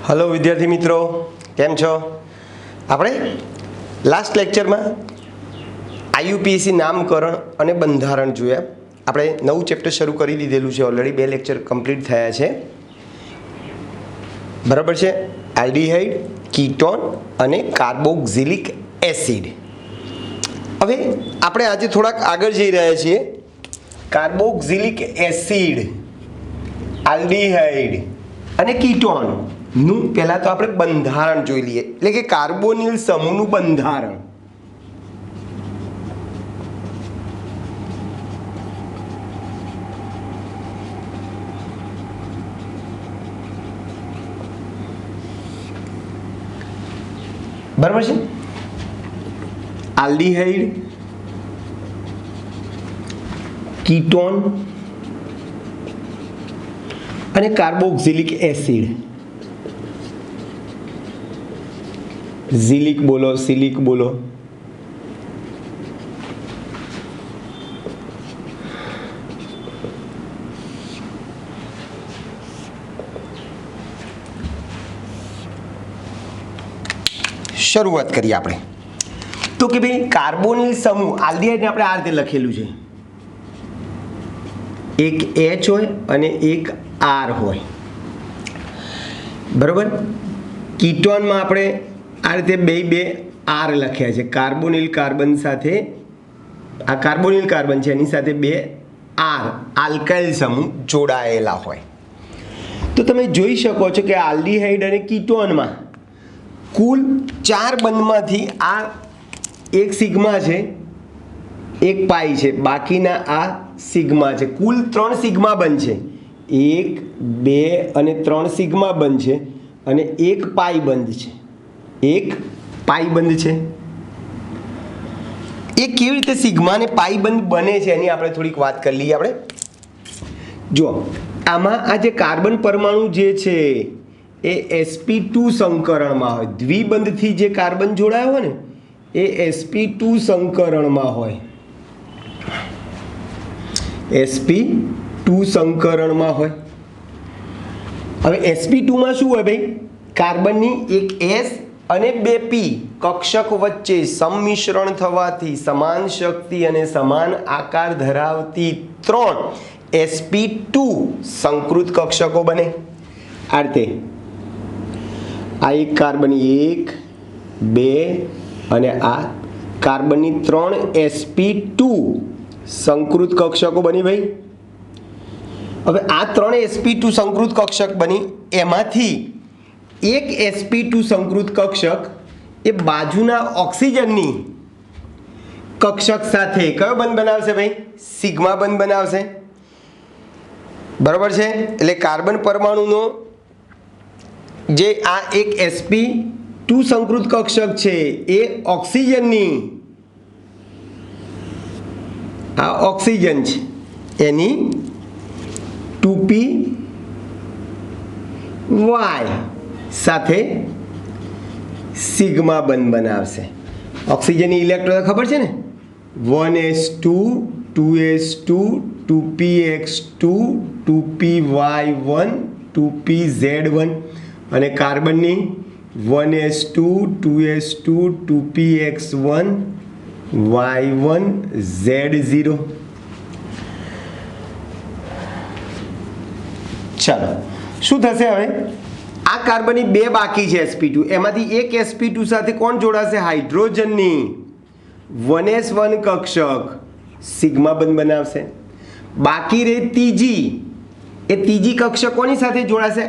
Hello विद्यार्थी मित्रों, केम छो? આપણે લાસ્ટ લેક્ચરમાં આઈયુપીએસસી નામકરણ અને બંધારણ જોયા. આપણે નવું ચેપ્ટર શરૂ કરી દીધેલું છે. ઓલરેડી 2 લેક્ચર કમ્પ્લીટ થયા છે. બરાબર છે. આલ્ડીહાઇડ, કીટોન અને કાર્બોક્સિલિક એસિડ. હવે આપણે આજે થોડાક આગળ જઈ રહ્યા છીએ. કાર્બોક્સિલિક એસિડ, આલ્ડીહાઇડ અને કીટોન નું પહેલા તો આપણે બંધારણ જોઈ લઈએ, એટલે કે કાર્બોનિલ સમૂહનું બંધારણ. બરાબર છે. આલ્ડીહાઇડ, કીટોન અને કાર્બોક્સિલિક એસિડ. ઝિલિક બોલો, સિલિક બોલો. શરૂઆત કરીએ આપણે તો કે ભાઈ કાર્બોનિલ સમૂહ આલ્ડીહાઇડને આપણે આ રીતે લખેલું છે. એક H હોય અને એક R હોય. બરોબર. કીટોનમાં આપણે આ રીતે બે R લખ્યા છે. કાર્બોનિલ કાર્બન સાથે, આ કાર્બોનિલ કાર્બન છે, એની સાથે 2 R આલ્કાઇલ સમૂહ જોડાયેલા હોય. તો તમે જોઈ શકો છો કે આલ્ડીહાઇડ અને કીટોનમાં કુલ 4 બંધમાંથી આ એક સિગ્મા છે, એક પાઈ છે, બાકીના આ સિગ્મા છે. કુલ 3 સિગ્મા બંધ છે. 1, 2 અને 3 સિગ્મા બંધ છે અને એક પાઈ બંધ છે. એક પાઈ બંધ છે. એ કેવી રીતે સિગ્મા અને પાઈ બંધ બને છે એની આપણે થોડીક વાત કરી લઈએ. આપણે જો આમાં આ જે કાર્બન પરમાણુ જે છે એ sp2 સંકરણમાં હોય. દ્વિબંધથી જે કાર્બન જોડાયો હોય ને એ sp2 સંકરણમાં હોય. sp2 સંકરણમાં હોય. હવે sp2 માં શું હોય ભાઈ? કાર્બનની એક S અને 2 P કક્ષક વચ્ચે સંમિશ્રણ થવાથી સમાન શક્તિ અને સમાન આકાર ધરાવતી 3 sp2 સંકૃત કક્ષકો બને. આ રીતે આ એક કાર્બનની 1, 2 અને આ કાર્બનની 3 sp2 સંકૃત કક્ષકો બની ભાઈ. હવે આ 3 sp2 સંકૃત કક્ષક બની, એમાંથી એક sp2 સંકૃત કક્ષક એ બાજુના ઓક્સિજનની કક્ષક સાથે કયો બંધ બનાવશે ભાઈ? સિગ્મા બંધ બનાવશે. બરાબર છે. એટલે કાર્બન પરમાણુનો જે આ એક sp2 સંકૃત કક્ષક છે એ ઓક્સિજનની, આ ઓક્સિજન છે એની 2p y સાથે સિગ્મા બંધ બનાવશે. ઓક્સિજનની ઇલેક્ટ્રોન ખબર છે ને, 1s2 2s2 2px2 2py1 2pz1 અને કાર્બનની 1s2 2s2 2px1 y1 z0. ચાલો શું થશે હવે? આ કાર્બનની 2 બાકી છે sp2, એમાંથી એક sp2 સાથે કોણ જોડાશે? હાઇડ્રોજનની 1s1 કક્ષક સિગ્મા બંધ બનાવશે. બાકી રહે ત્રીજી, એ ત્રીજી કક્ષક કોની સાથે જોડાશે?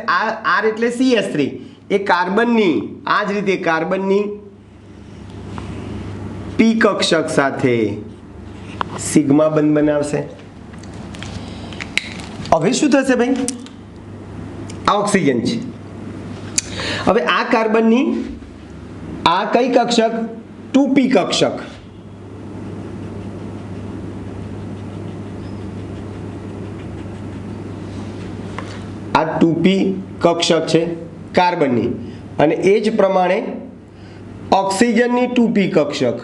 R એટલે CS3, એ કાર્બનની આ જ રીતે કાર્બનની P કક્ષક સાથે સિગ્મા બંધ બનાવશે. હવે શું થશે ભાઈ? આ ઓક્સિજન છે. હવે આ કાર્બનની આ કઈ કક્ષક? 2p કક્ષક. આ 2p કક્ષક છે કાર્બનની, અને એ જ પ્રમાણે ઓક્સિજનની 2p કક્ષક.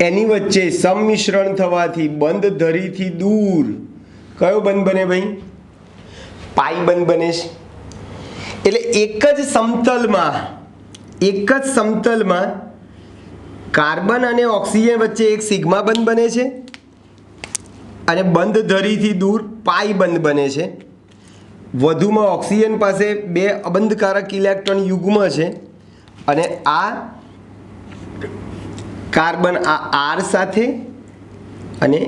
એની વચ્ચે સંમિશ્રણ થવાથી બંધ ધરીથી દૂર કયો બંધ બને ભાઈ? પાઈ બંધ બને છે. એટલે એક જ સમતલમાં કાર્બન અને ઓક્સિજન વચ્ચે એક સિગ્મા બંધ બને છે અને બંધ ધરીથી દૂર પાઈ બંધ બને છે. વધુમાં ઓક્સિજન પાસે 2 અબંધકારક ઇલેક્ટ્રોન યુગ્મ છે અને આ કાર્બન આ આર સાથે અને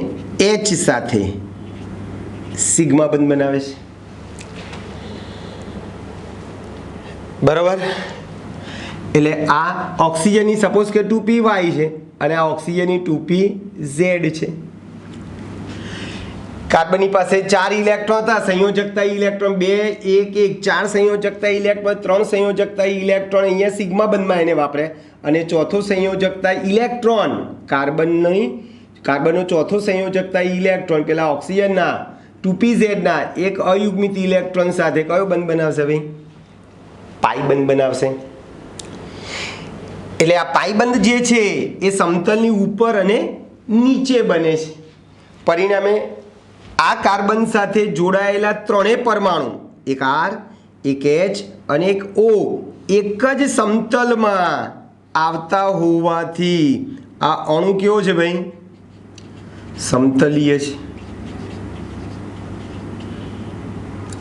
એચ સાથે સિગ્મા બંધ બનાવે છે. બરાબર. એટલે આ ઓક્સિજનની સપોઝ કે 2p વાય છે અને આ ઓક્સિજનની 2p ઝેડ છે. કાર્બનની પાસે 4 ઇલેક્ટ્રોન હતા. સંયોજકતા ઇલેક્ટ્રોન 2 1 1 4 સંયોજકતા ઇલેક્ટ્રોન 3 સંયોજકતા ઇલેક્ટ્રોન અહીંયા સિગ્મા બંધમાં એને વાપરે અને ચોથો સંયોજકતા ઇલેક્ટ્રોન કાર્બનનો ચોથો સંયોજકતા ઇલેક્ટ્રોન પેલા ઓક્સિજનના 2pz ના એક અયુગ્મિત ઇલેક્ટ્રોન સાથે કયો બંધ બનાવશે ભાઈ? પાઈ બંધ બનાવશે. એટલે આ પાઈ બંધ જે છે એ સમતલની ઉપર અને નીચે બને છે. પરિણામે આ કાર્બન સાથે જોડાયેલા ત્રણેય પરમાણુ એક R એક H અને એક O એક જ સમતલમાં આવતા હોવાથી આ અણુ કેવો છે ભાઈ? સમતલીય છે.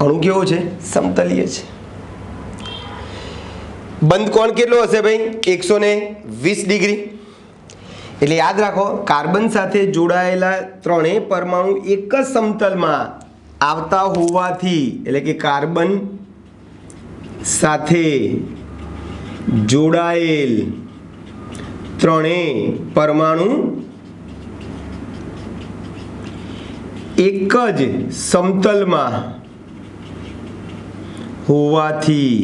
અણુ કેવો છે? સમતલીય છે. બંધ કોણ કેટલો હશે ભાઈ? 120 ડિગ્રી. એટલે યાદ રાખો, કાર્બન સાથે જોડાયેલા ત્રણેય પરમાણુ એક જ સમતલમાં આવતા હોવાથી, એટલે કે કાર્બન સાથે જોડાયેલ ત્રણેય પરમાણુ એક જ સમતલમાં હોવાથી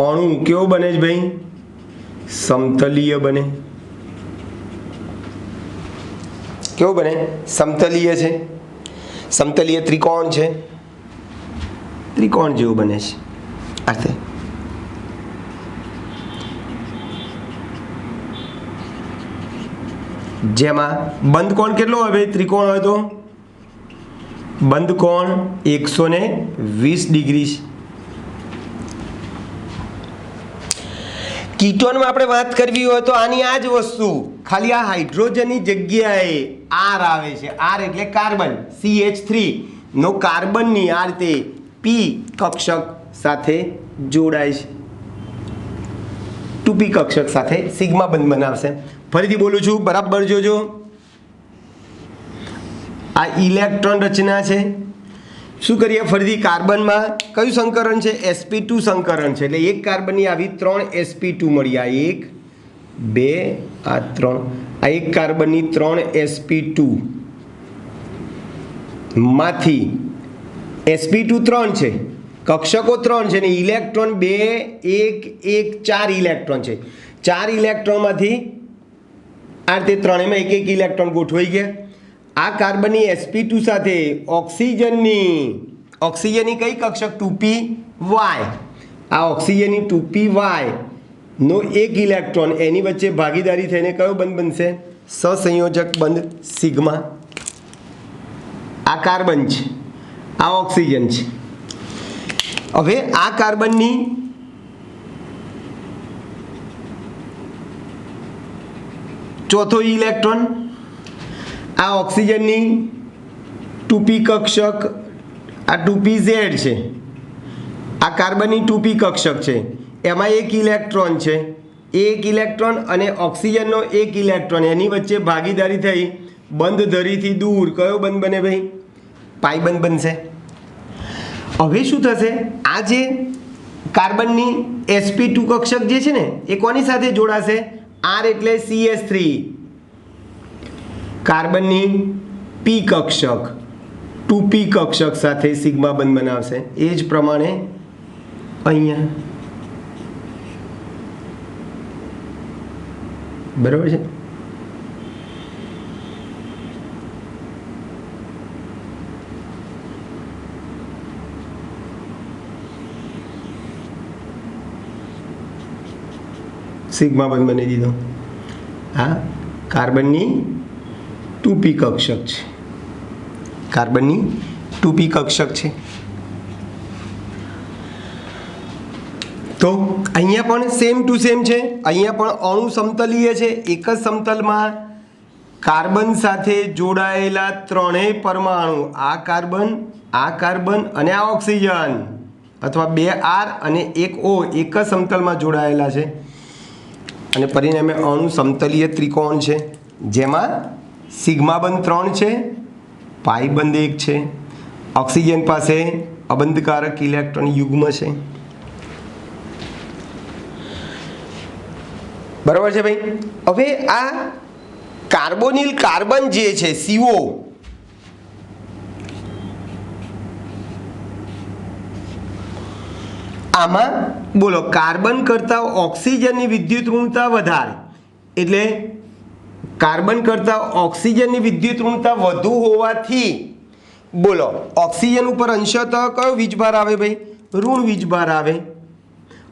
અણુ કેવો બને છે ભાઈ? સમતલીય બને. કેવો બને? સમતલીય છે. સમતલીય ત્રિકોણ છે, ત્રિકોણ જેવું બને છે. આ જેમાં બંધ કોણ કેટલો હોય ભાઈ? ત્રિકોણ હોય તો બંધ કોણ 120 ડિગ્રી છે. કીટોનમાં આપણે વાત કરવી હોય તો આની આ જ વસ્તુ, ખાલી આ હાઇડ્રોજનની જગ્યાએ R આવે છે. R એટલે કાર્બન, CH3 નો કાર્બનની આ રીતે P કક્ષક સાથે જોડાય છે. 2p કક્ષક સાથે સિગ્મા બંધ બનાવશે. ફરીથી બોલું છું, બરાબર જોજો. આ ઇલેક્ટ્રોન રચના છે. શું કરીએ? ફરીથી કાર્બનમાં કયું સંકરણ છે? sp2 સંકરણ છે. એટલે એક કાર્બનની આવી 3 sp2 મળી. આ 1 2 આ 3. આ એક કાર્બનની 3 sp2 માંથી sp2 3 છે, કક્ષકો 3 છે ને ઇલેક્ટ્રોન 2 1 1 4 ઇલેક્ટ્રોન છે. 4 ઇલેક્ટ્રોનમાંથી આ રીતે ત્રણેયમાં એક એક ઇલેક્ટ્રોન ગોઠવાઈ ગયા. આ કાર્બનની sp2 સાથે ઓક્સિજનની કઈ કક્ષક? 2py. આ ઓક્સિજનની 2py નો એક ઇલેક્ટ્રોન એની વચ્ચે ભાગીદારી થઈને કયો બંધ બનશે? સહસંયોજક બંધ સિગ્મા. આ કાર્બન છે, આ ઓક્સિજન છે. હવે આ કાર્બનની ચોથો ઇલેક્ટ્રોન, આ ઓક્સિજનની 2p કક્ષક, આ 2pz છે. આ કાર્બનની 2p કક્ષક છે, એમાં એક ઇલેક્ટ્રોન છે. એક ઇલેક્ટ્રોન અને ઓક્સિજનનો એક ઇલેક્ટ્રોન એની વચ્ચે ભાગીદારી થઈ બંધ ધરીથી દૂર કયો બંધ બને ભાઈ? પાઈ બંધ બનશે. હવે શું થશે? આ જે કાર્બનની sp2 કક્ષક જે છે ને એ કોની સાથે જોડાશે? R એટલે CH3 કાર્બનની p કક્ષક 2p કક્ષક સાથે સિગ્મા બંધ બનાવશે. એ જ પ્રમાણે અહીંયા બરાબર છે. સિગ્મા બંધ બની દીધો. આ કાર્બનની 2p કક્ષક છે, કાર્બનની 2p કક્ષક છે. તો અહીંયા પણ સેમ ટુ સેમ છે, અહીંયા પણ અણુ સમતલીય છે, એક જ સમતલમાં કાર્બન સાથે જોડાયેલા ત્રણેય પરમાણુ, આ કાર્બન અને આ ઓક્સિજન, અથવા 2 R અને 1 O એક જ સમતલમાં જોડાયેલા છે અને પરિણામે અણુ સમતલીય ત્રિકોણ છે, જેમાં સિગ્મા બંધ 3 છે, પાઈ બંધ 1 છે, ઓક્સિજન પાસે અબંધકારક ઇલેક્ટ્રોન યુગ્મ છે. બરાબર છે ભાઈ. હવે આ કાર્બોનિલ કાર્બન જે છે CO, આમાં બોલો કાર્બન કરતાં ઓક્સિજનની વિદ્યુત ઋણતા વધારે, એટલે કાર્બન કરતાં ઓક્સિજનની વિદ્યુત ઋણતા વધુ હોવાથી બોલો ઓક્સિજન ઉપર અંશતઃ કયો વીજભાર આવે ભાઈ? ઋણ વીજભાર આવે,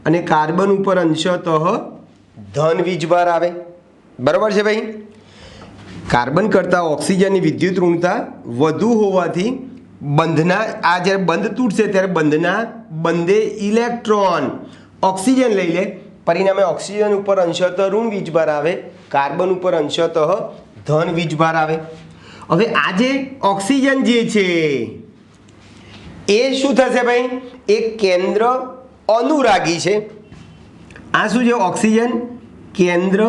અને કાર્બન ઉપર અંશતઃ ધન વીજભાર આવે. બરાબર છે ભાઈ. કાર્બન કરતાં ઓક્સિજનની વિદ્યુત ઋણતા વધુ હોવાથી બંધના આ જ્યારે બંધ તૂટશે ત્યારે બંધના બંધે ઇલેક્ટ્રોન ઓક્સિજન લઈ લે, પરિણામે ઓક્સિજન ઉપર અંશતઃ ઋણ વીજભાર આવે, કાર્બન ઉપર અંશતઃ ધન વીજભાર આવે. હવે આ જે ઓક્સિજન જે છે એ શું થશે ભાઈ? એક કેન્દ્ર અનુરાગી છે. આ શું છે? ઓક્સિજન કેન્દ્ર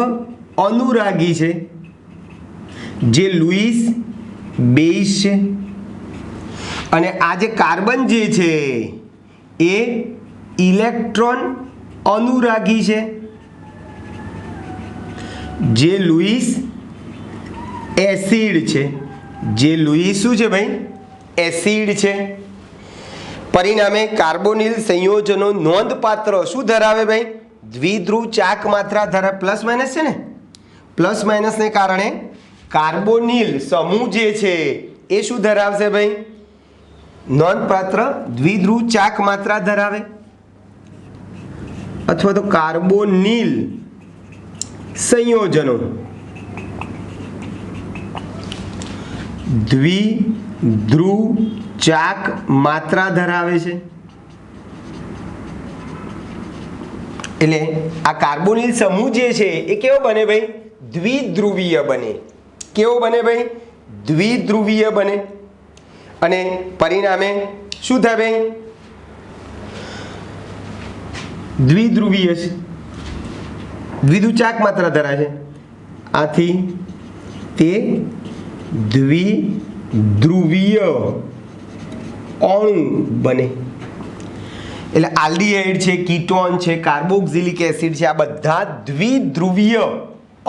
અનુરાગી છે, જે લુઈસ બેઝ છે. અને આ જે કાર્બન જે છે એ ઇલેક્ટ્રોન અનુરાગી છે, જે લુઈસ એસિડ છે. જે લુઈસ શું છે ભાઈ? એસિડ છે. પરિણામે કાર્બોનિલ સંયોજનો નોંધપાત્ર શું ધરાવે ભાઈ? દ્વિધ્રુવ ચાક માત્રા ધરાવે. પ્લસ માઇનસ છે ને, પ્લસ માઇનસને કારણે કાર્બોનિલ સમૂહ જે છે એ શું ધરાવશે ભાઈ? નોંધપાત્ર દ્વિધ્રુવ ચાક માત્રા ધરાવે, અથવા તો કાર્બોનિલ સંયોજનો દ્વિધ્રુવ ચાક માત્રા ધરાવે છે. એટલે આ કાર્બોનિલ સમૂહ જે છે એ કેવો બને ભાઈ? દ્વિધ્રુવીય બને. કેવો બને ભાઈ? દ્વિધ્રુવીય બને. અને પરિણામે શું થાય ભાઈ? દ્વિધ્રુવીય છે, દ્વિધ્રુવ ચાક માત્રા ધરાવે છે. આથી તે દ્વિધ્રુવીય અણુ બને. એટલે આલ્ડીહાઇડ છે, કીટોન છે, કાર્બોક્સિલિક એસિડ છે, આ બધા દ્વિધ્રુવીય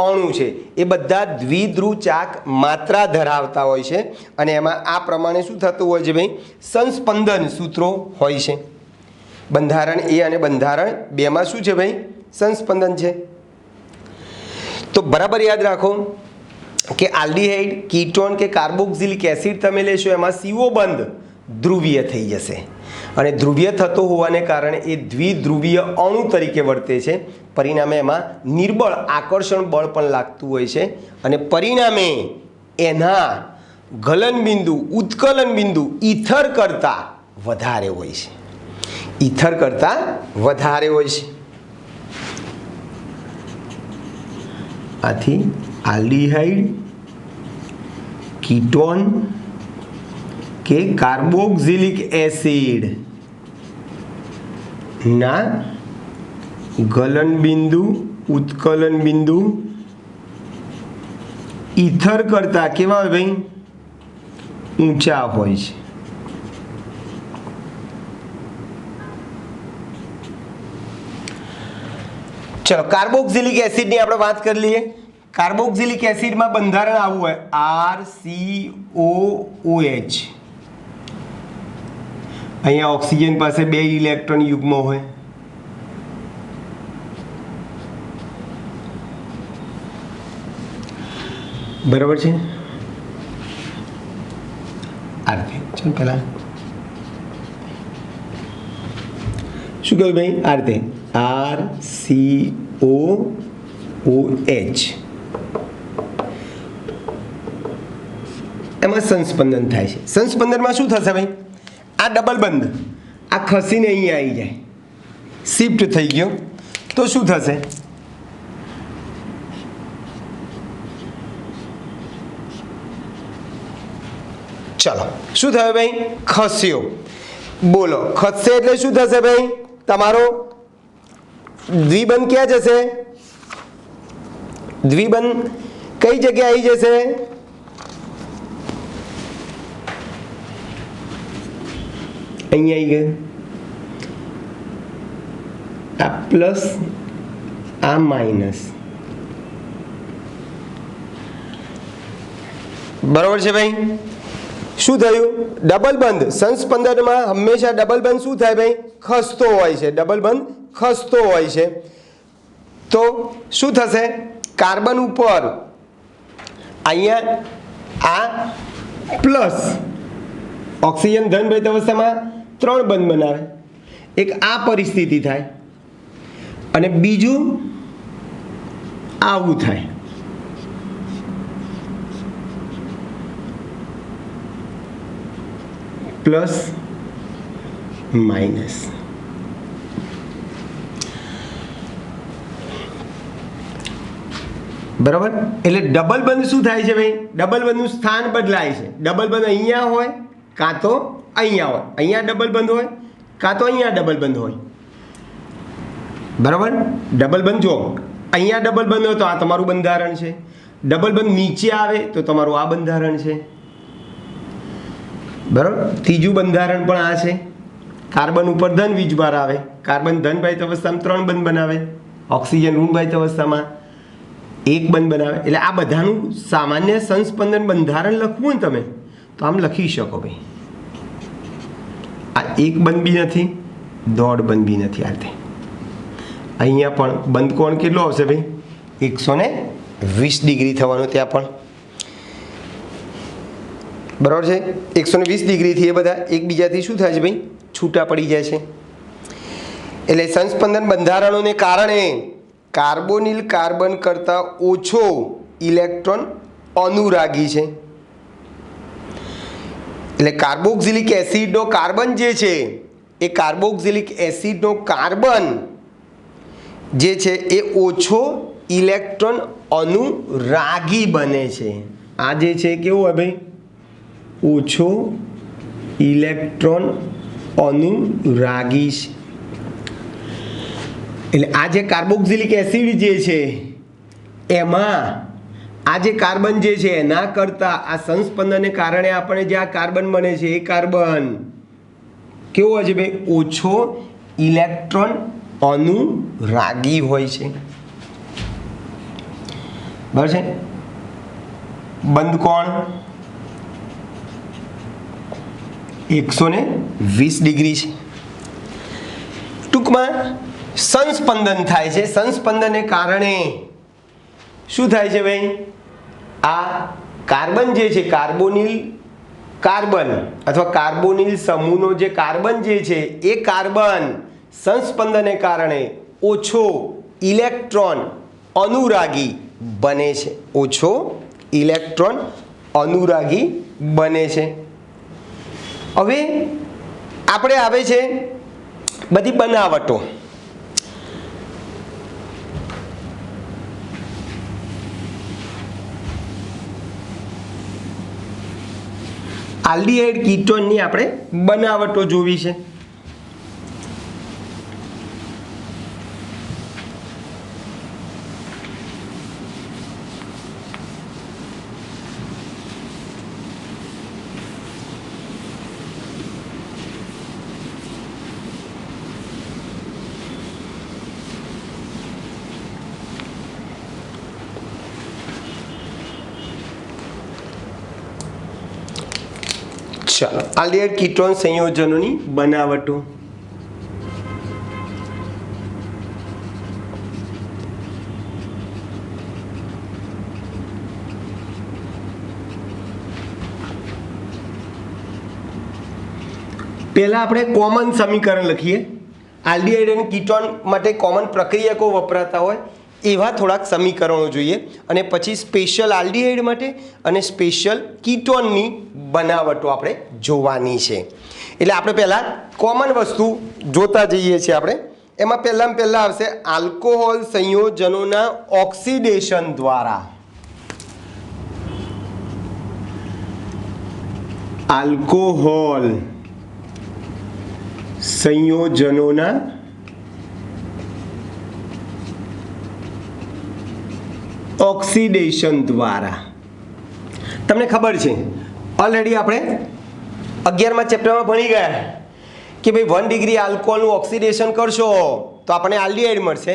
અણુ છે. એ બધા દ્વિધ્રુવ ચાક માત્રા ધરાવતા હોય છે, અને એમાં આ પ્રમાણે શું થતું હોય છે ભાઈ? સંસ્પંદન સૂત્રો હોય છે. બંધારણ એ અને બંધારણ 2માં શું છે ભાઈ? સંસ્પંદન છે. તો બરાબર યાદ રાખો કે આલ્ડીહાઇડ, કીટોન કે કાર્બોક્સિલિક એસિડ તમે લેશો એમાં CO બંધ ધ્રુવીય થઈ જશે, અને ધ્રુવીય થતો હોવાને કારણે એ દ્વિધ્રુવીય અણુ તરીકે વર્તે છે. પરિણામે એમાં નિર્બળ આકર્ષણ બળ પણ લાગતું હોય છે, અને પરિણામે એના ગલન બિંદુ, ઉત્કલન બિંદુ ઈથર કરતાં વધારે હોય છે. ઈથર કરતાં વધારે હોય છે. આથી આલ્ડીહાઇડ, કીટોન કે કાર્બોક્સિલિક એસિડ ના ગલન બિંદુ, ઉત્કલન બિંદુ ઈથર કરતા કેવા હોય ભાઈ? ઊંચા હોય છે. ચલો કાર્બોક્સિલિક એસિડની આપણે વાત કરી લઈએ. કાર્બોક્સિલિક એસિડમાં બંધારણ આવું હોય RCOOH. અહીંયા ઓક્સિજન પાસે 2 ઇલેક્ટ્રોન યુગ્મ હોય. બરાબર છે. આરતે ચાલ પહેલા શું કહ્યું ભાઈ? આરતે RCOOH. એમાં સંસ્પંદન થાય છે. સંસ્પંદનમાં શું થશે ભાઈ? આ ડબલ બંધ આ ખસીને અહીંયા આવી જાય, શિફ્ટ થઈ ગયો તો શું થશે? ચલો શું થયું ભાઈ? ખસ્યો. બોલો ખસશે એટલે શું થશે ભાઈ? તમારો દ્વિબંધ ક્યાં જશે? દ્વિબંધ કઈ જગ્યાએ આવી જશે? અહીંયા આવી ગયું. આ પ્લસ આ માઇનસ. બરોબર છે ભાઈ? શું થયું? ડબલ બંધ સંસ્પંદનમાં હંમેશા ડબલ બંધ શું થાય ભાઈ? ખસતો હોય છે. ડબલ બંધ ખસતો હોય છે. તો શું થશે? કાર્બન ઉપર અહીંયા આ પ્લસ ઓક્સિજન ધન રહિત અવસ્થામાં 3 બંધ બનાવે. એક આ પરિસ્થિતિ થાય અને બીજું આવું થાય. Plus minus. બરાબર? એટલે ડબલ બંધ શું થાય છે ભાઈ? ડબલ બંધનું સ્થાન બદલાય છે. ડબલ બંધ અહીંયા હોય કાં તો અહીંયા હોય. અહીંયા ડબલ બંધ હોય કાં તો અહીંયા ડબલ બંધ હોય. બરાબર? ડબલ બંધ જો અહીંયા ડબલ બંધ હોય તો આ તમારું બંધારણ છે. ડબલ બંધ નીચે આવે તો તમારું આ બંધારણ છે. બરાબર? ત્રીજું બંધારણ પણ આ છે. કાર્બન ઉપર ધન વીજભાર આવે. કાર્બન ધન ભારિત અવસ્થામાં 3 બંધ બનાવે. ઓક્સિજન ઋણ ભારિત અવસ્થામાં 1 બંધ બનાવે. એટલે આ બધાનું સામાન્ય સંસ્પંદન બંધારણ લખવું ને તમે તો આમ લખી શકો ભાઈ. આ 1 બંધ બી નથી, 1.5 બંધ બી નથી. આ રીતે અહીંયા પણ બંધ કોણ કેટલો આવશે ભાઈ? 120 ડિગ્રી થવાનું ત્યાં પણ. બરાબર છે? 120 ડિગ્રીથી એ બધા એકબીજાથી શું થાય છે ભાઈ? છૂટા પડી જાય છે. એટલે સંસ્પંદન બંધારણોને કારણે કાર્બોનિલ કાર્બન કરતાં ઓછો ઇલેક્ટ્રોન અનુરાગી છે. એટલે કાર્બોક્સિલિક એસિડનો કાર્બન જે છે એ કાર્બોક્સિલિક એસિડનો કાર્બન જે છે એ ઓછો ઇલેક્ટ્રોન અનુરાગી બને છે. આ જે છે કેવું હોય ભાઈ? ઓછો ઇલેક્ટ્રોન અનુરાગી છે. એટલે આ જે કાર્બોક્સિલિક એસિડ જે છે એમાં આ જે કાર્બન જે છે એના કરતાં આ સંસ્પંદનને કારણે આપણે જે આ કાર્બન બને છે એ કાર્બન કેવો હોય છે ભાઈ? ઓછો ઇલેક્ટ્રોન અનુરાગી હોય છે. બરાબર છે? બંધ કોણ? 120 ડિગ્રી છે. ટૂંકમાં સંસ્પંદન થાય છે. સંસ્પંદનને કારણે શું થાય છે ભાઈ? આ કાર્બન જે છે કાર્બોનિલ કાર્બન અથવા કાર્બોનિલ સમૂહનો જે કાર્બન જે છે એ કાર્બન સંસ્પંદનને કારણે ઓછો ઇલેક્ટ્રોન અનુરાગી બને છે. ઓછો ઇલેક્ટ્રોન અનુરાગી બને છે. હવે આપણે આવે છે બધી બનાવટો. આલ્ડીહાઇડ કીટોનની આપણે બનાવટો જોવી છે. ચાલો આલ્ડીહાઇડ કીટોન સંયોજનોની બનાવટો. પહેલા આપણે કોમન સમીકરણ લખીએ. આલ્ડીહાઇડ અને કીટોન માટે કોમન પ્રક્રિયકો વપરાતા હોય એવા થોડાક સમીકરણો જોઈએ અને પછી સ્પેશિયલ આલ્ડીહાઇડ માટે અને સ્પેશિયલ કીટોનની બનાવટો આપણે જોવાની છે. એટલે આપણે પહેલાં કોમન વસ્તુ જોતા જઈએ છીએ આપણે એમાં પહેલામાં પહેલા આવશે આલ્કોહોલ સંયોજનોના ઓક્સિડેશન દ્વારા. આલ્કોહોલ સંયોજનોના ઓક્સિડેશન દ્વારા. તમને ખબર છે ઓલરેડી આપણે 11મા ચેપ્ટરમાં ભણી ગયા કે ભાઈ 1 ડિગ્રી આલ્કોહોલનું ઓક્સિડેશન કરશો તો આપણને આલ્ડીહાઇડ મળશે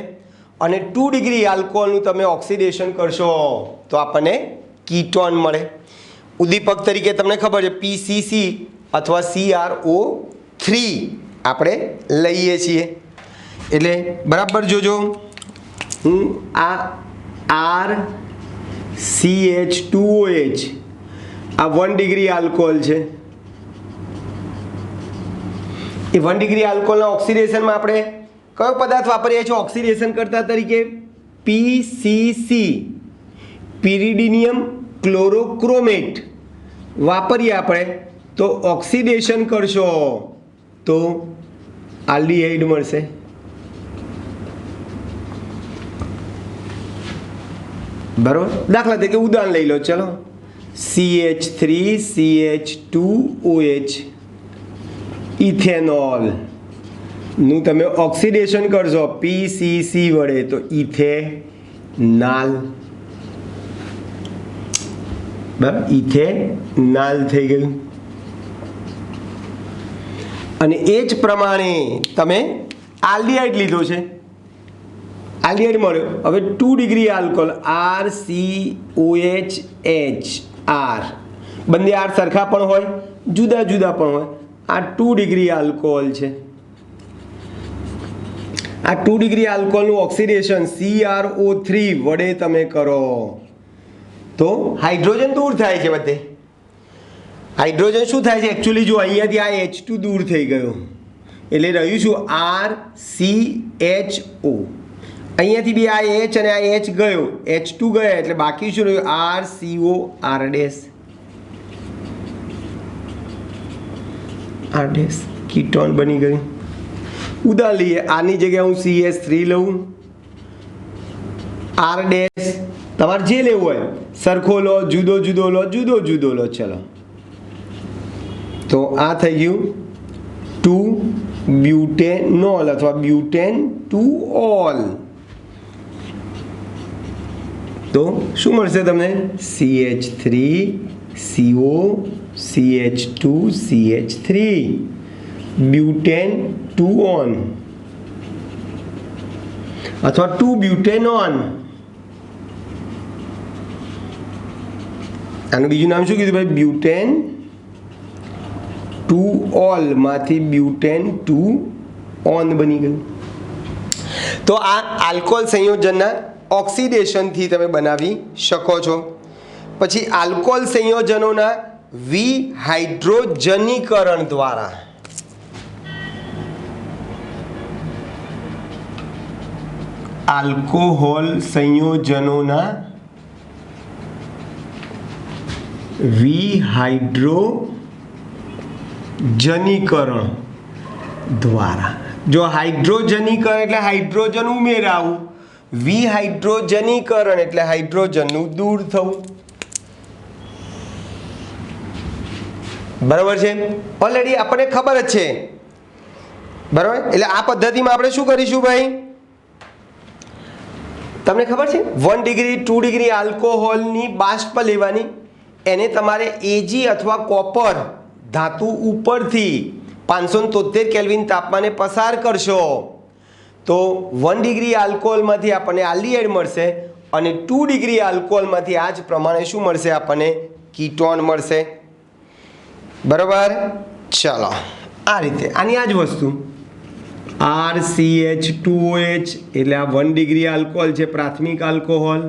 અને 2 ડિગ્રી આલ્કોહોલનું તમે ઓક્સિડેશન કરશો તો આપણને કીટોન મળે. ઉદ્દીપક તરીકે તમને ખબર છે PCC અથવા CrO3 આપણે લઈએ છીએ. એટલે બરાબર જોજો, હું આ RCH2OH આ 1 ડિગ્રી આલ્કોહોલ છે. એ 1 ડિગ્રી આલ્કોહોલના ઓક્સિડેશનમાં આપણે કયો પદાર્થ વાપરીએ છીએ ઓક્સિડેશન કરતા તરીકે? PCC પિરિડિનિયમ ક્લોરોક્રોમેટ વાપરીએ આપણે તો ઓક્સિડેશન કરશો તો આલ્ડીહાઇડ મળશે. બરાબર. દાખલા તરીકે ઉદાહરણ લઈ લો, ચલો CH3CH2OH ઇથેનોલ નું તમે ઓક્સિડેશન કરશો PCC વડે તો ઇથેનાલ. બરાબર, ઇથેનાલ થઈ ગયું. અને એ જ પ્રમાણે તમે આલ્ડીહાઇડ લીધો છે, આલ્ડીહાઇડ મળ્યો. હવે 2 ડિગ્રી આલ્કોહોલ RCOHHR, બંને R સરખા પણ હોય જુદા જુદા પણ હોય. આ 2 ડિગ્રી આલ્કોહોલ છે. આ 2 ડિગ્રી આલ્કોહોલનું ઓક્સિડેશન CrO3 વડે તમે કરો તો હાઇડ્રોજન દૂર થાય છે. બધે હાઇડ્રોજન શું થાય છે એકચ્યુઅલી? જો અહીંયાથી આ H2 દૂર થઈ ગયો એટલે રહ્યું શું RCHO. અહીંયાથી બી આ H અને આ H ગયો, H2 ગયા એટલે બાકી શું રહ્યું? RCOR'. કીટોન બની ગયું. ઉદાહરણ લઈએ, આની જગ્યાએ હું CH3 લઉં, R' તમારે જે લેવું હોય સરખો લો, જુદો જુદો લો, જુદો જુદો લો. ચલો તો આ થઈ ગયું 2 બ્યુટેનોલ અથવા બ્યુટેન 2ઓલ. તો શું મળશે તમને? CH3CO CH2 CH3 બ્યુટેન 2ઓન અથવા 2 બ્યુટેનોન. આનું બીજું નામ શું કીધું ભાઈ? બ્યુટેન 2ઓલ માંથી બ્યુટેન 2ઓન બની ગયું. તો આ આલ્કોહોલ સંયોજનના ઓક્સિડેશનથી તમે બનાવી શકો છો. પછી આલ્કોહોલ સંયોજનોના વિહાઇડ્રોજનીકરણ દ્વારા. આલ્કોહોલ સંયોજનોના વિહાઇડ્રોજનીકરણ દ્વારા. જો હાઇડ્રોજનીકરણ એટલે હાઇડ્રોજન ઉમેરાવું, વિહાઇડ્રોજનીકરણ એટલે હાઇડ્રોજનનું દૂર થવું. બરાબર છે? ઓલરેડી આપણને ખબર જ છે. બરાબર, એટલે આ પદ્ધતિમાં આપણે શું કરીશું ભાઈ? તમને ખબર છે 1 ડિગ્રી 2 ડિગ્રી આલ્કોહોલની બાષ્પ લેવાની, એને તમારે Ag અથવા કોપર ધાતુ ઉપરથી 573 કેલ્વિન તાપમાને પસાર કરશો તો 1 ડિગ્રી આલ્કોહોલમાંથી આપણને આલ્ડીહાઇડ મળશે અને 2 ડિગ્રી આલ્કોહોલમાંથી આ જ પ્રમાણે શું મળશે? આપણને કીટોન મળશે. બરાબર. ચાલો આ રીતે આની આ જ વસ્તુ RCH2OH એટલે આ 1 ડિગ્રી આલ્કોહોલ છે, પ્રાથમિક આલ્કોહોલ,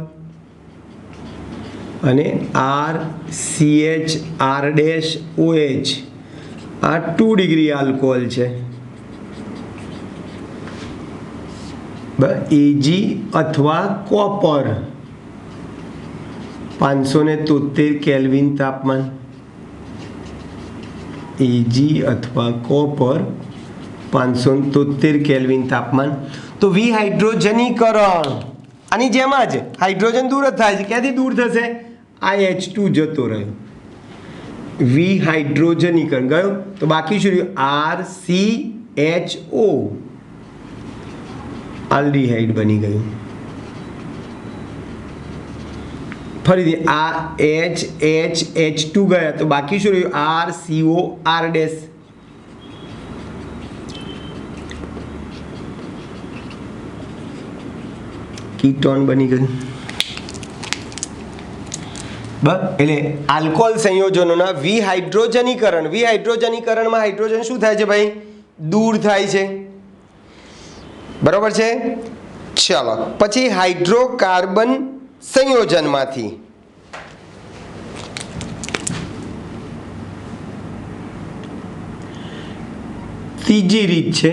અને RCHR'OH આ 2 ડિગ્રી આલ્કોહોલ છે. Ag અથવા કોપર 573 કેલ્વિન તાપમાન. Ag અથવા કોપર 573 કેલ્વિન તાપમાન. તો વિહાઇડ્રોજનીકરણ આની જેમ જ હાઇડ્રોજન દૂર જ થાય છે. ક્યાંથી દૂર થશે? આ H2 જતો રહ્યો, વિહાઇડ્રોજનીકરણ ગયો. તો બાકી શું રહ્યું? RCHO, આલ્ડીહાઇડ બની ગયું. ફરીથી આ H2 ગયા, તો બાકી શું રહ્યું? RCOR dash. કીટોન બની ગયું. બસ એટલે આલ્કોહોલ સંયોજનોના વિહાઇડ્રોજનીકરણમાં હાઇડ્રોજન શું થાય છે ભાઈ? દૂર થાય છે. બરોબર છે. ચાલો પછી હાઇડ્રોકાર્બન સંયોજનમાંથી ત્રીજી રીત છે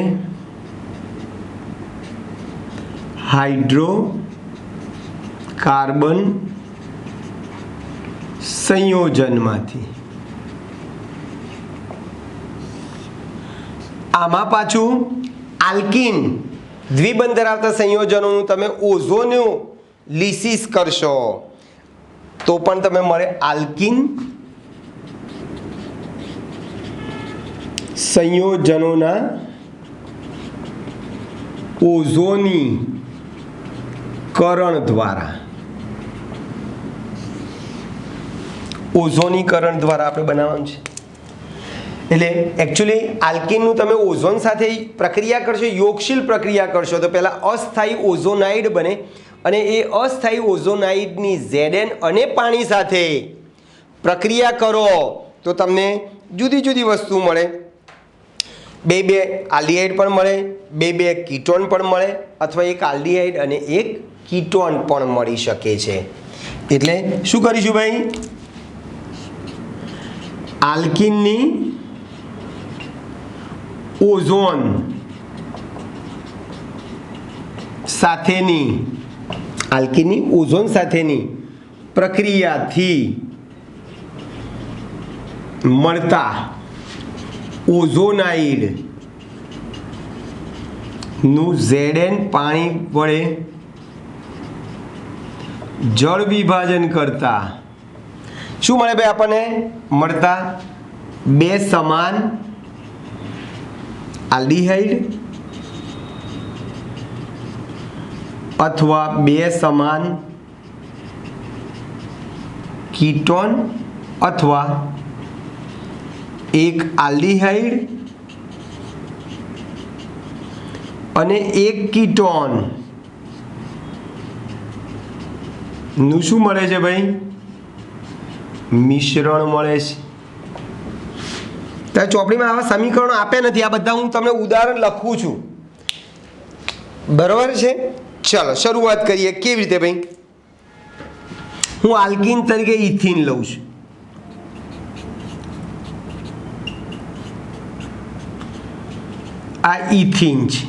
હાઇડ્રોકાર્બન સંયોજનમાંથી. આમાં પાછું આલ્કીન દ્વિબંધ ધરાવતા સંયોજનોનું તમે ઓઝોનું લિસિસ કરશો તો પણ તમે મળે આલ્કીન સંયોજનોના ઓઝોનીકરણ દ્વારા આપણે બનાવવાનું છે. એટલે એકચ્યુઅલી આલ્કીનનું તમે ઓઝોન સાથે પ્રક્રિયા કરશો, યોગશીલ પ્રક્રિયા કરશો તો પહેલાં અસ્થાયી ઓઝોનાઇડ બને અને એ અસ્થાયી ઓઝોનાઇડની Zn અને પાણી સાથે પ્રક્રિયા કરો તો તમને જુદી જુદી વસ્તુ મળે. બે આલ્ડીહાઇડ પણ મળે, બે કીટોન પણ મળે, અથવા એક આલ્ડીહાઇડ અને એક કીટોન પણ મળી શકે છે. એટલે શું કરીશું ભાઈ? આલ્કીનની ઓઝોન સાથેની પ્રક્રિયાથી મળતા ઓઝોનાઇડ નું Zn પાણી વડે જળ વિભાજન કરતા શું મળે ભાઈ? આપણને મળતા બે સમાન આલ્ડીહાઇડ અથવા બે સમાન કીટોન અથવા એક આલ્ડીહાઇડ અને એક કીટોન નું શું મળે છે ભાઈ? મિશ્રણ મળે છે. ત્યારે ચોપડીમાં આવા સમીકરણો આપ્યા નથી, આ બધા હું તમને ઉદાહરણ લખું છું. બરાબર છે. ચાલો શરૂઆત કરીએ. કેવી રીતે ભાઈ? હું આલ્કીન તરીકે ઇથિન લઉં છું. આ ઇથિન છે.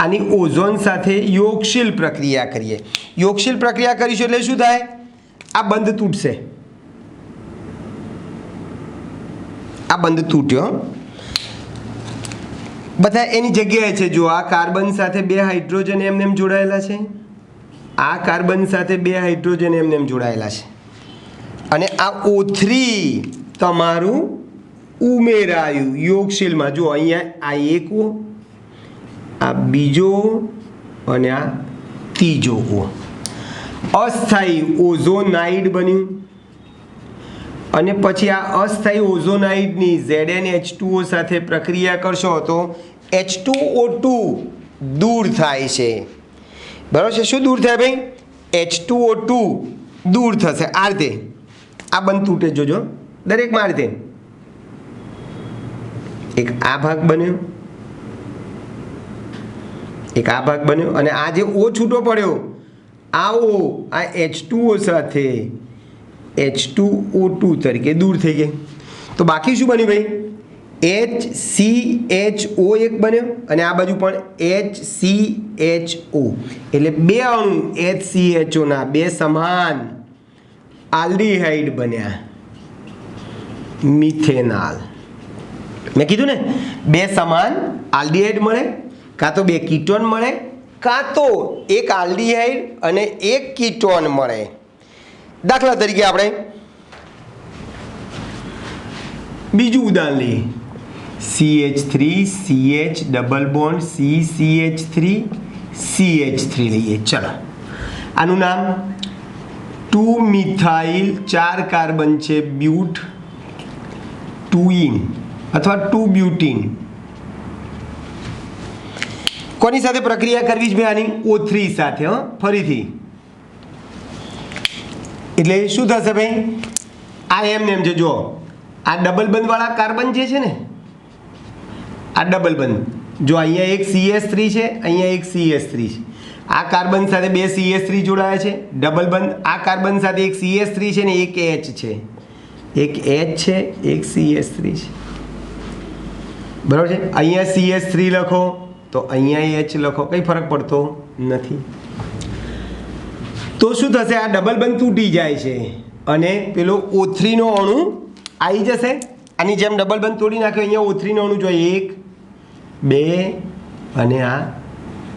આની ઓઝોન સાથે યોગશીલ પ્રક્રિયા કરીએ. યોગશીલ પ્રક્રિયા કરીશું એટલે શું થાય? આ બંધ તૂટશે. આ બંધ તૂટ્યો. બધા એની જગ્યાએ છે. જો આ કાર્બન સાથે બે હાઇડ્રોજન એમને એમ જોડાયેલા છે, આ કાર્બન સાથે બે હાઇડ્રોજન એમને એમ જોડાયેલા છે, અને આ O3 તમારું ઉમેરાયું યોગશીલમાં. જો અહીંયા આ એક O, આ બીજો અને આ ત્રીજો O. અસ્થાયી ઓઝોનાઇડ બન્યું અને પછી આ અસ્થાયી ઓઝોનાઇડની ZnH2O સાથે પ્રક્રિયા કરશો તો H2O2 દૂર થાય છે. બરાબર છે. શું દૂર થાય ભાઈ? H2O2 દૂર થશે. આ રીતે આ બંધ તૂટે. જોજો દરેકમાં આ રીતે એક આ ભાગ બન્યો, એક આ ભાગ બન્યો, અને આ જે O છૂટો પડ્યો આ O આ H2O સાથે H2O2 તરીકે દૂર થઈ ગઈ. તો બાકી શું બન્યું ભાઈ? HCHO એક બન્યો અને આ બાજુ પણ HCHO. એટલે બે અણુ HCHO ના બે સમાન આલ્ડીહાઇડ બન્યા, મિથેનાલ. મેં કીધું ને, બે સમાન આલ્ડીહાઇડ મળે, કાં તો બે કીટોન મળે, કાં તો એક આલ્ડીહાઇડ અને એક કીટોન મળે. દાખલા તરીકે આપણે બીજું ઉદાહરણ લઈએ. CH3 CH double bond CCH3 CH3 લઈએ. ચલો, આનું નામ 2 મિથાઇલ 4 કાર્બન છે બ્યુટ 2ઇન અથવા 2 બ્યુટીન. કોની સાથે પ્રક્રિયા કરવી છે ભાઈ? આની O3 સાથે. ફરીથી એટલે શું થશે ભાઈ? આ એમ છે, જો આ ડબલ બંધ વાળા કાર્બન જે છે ને, આ ડબલ બંધ, જો અહીંયા એક CH3 છે, અહીંયા એક CH3 છે. આ કાર્બન સાથે બે CH3 જોડાયા છે. ડબલ બંધ, આ કાર્બન સાથે એક CH3 છે ને એક H છે, એક H છે, એક CH3 છે. બરાબર છે? અહીંયા CH3 લખો તો અહીંયા H લખો, કંઈ ફરક પડતો નથી. તો શું થશે? આ ડબલ બંધ તૂટી જાય છે અને પેલો O3 નો અણુ આવી જશે. આની જેમ ડબલ બંધ તોડી નાખ્યો, અહીંયા O3 નો અણુ જોઈએ 1 2 અને આ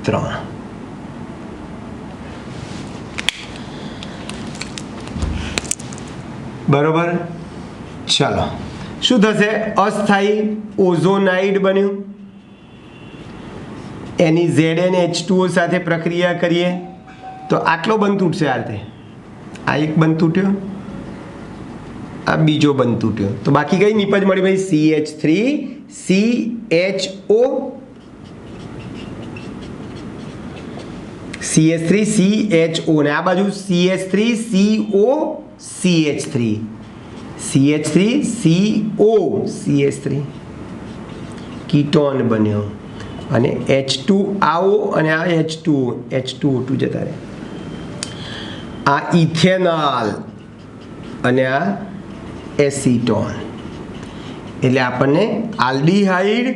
3. બરોબર. ચાલો, શું થશે? અસ્થાયી ઓઝોનાઇડ બન્યું. એની ZnH2O સાથે પ્રક્રિયા કરીએ તો આટલો બંધ તૂટશે. આ રીતે આ એક બંધ તૂટ્યો, આ બીજો બંધ તૂટ્યો, તો બાકી કઈ નિપજ મળી ભાઈ? CH3CHO CH3CHO ને આ બાજુ CH3CO CH3 CH3CO CH3 ketone બન્યો. અને H2 આવો અને આ H2O2 જતા રહે. આ ઇથેનોલ અને આ એસિટોન. એટલે આપણને આલ્ડીહાઇડ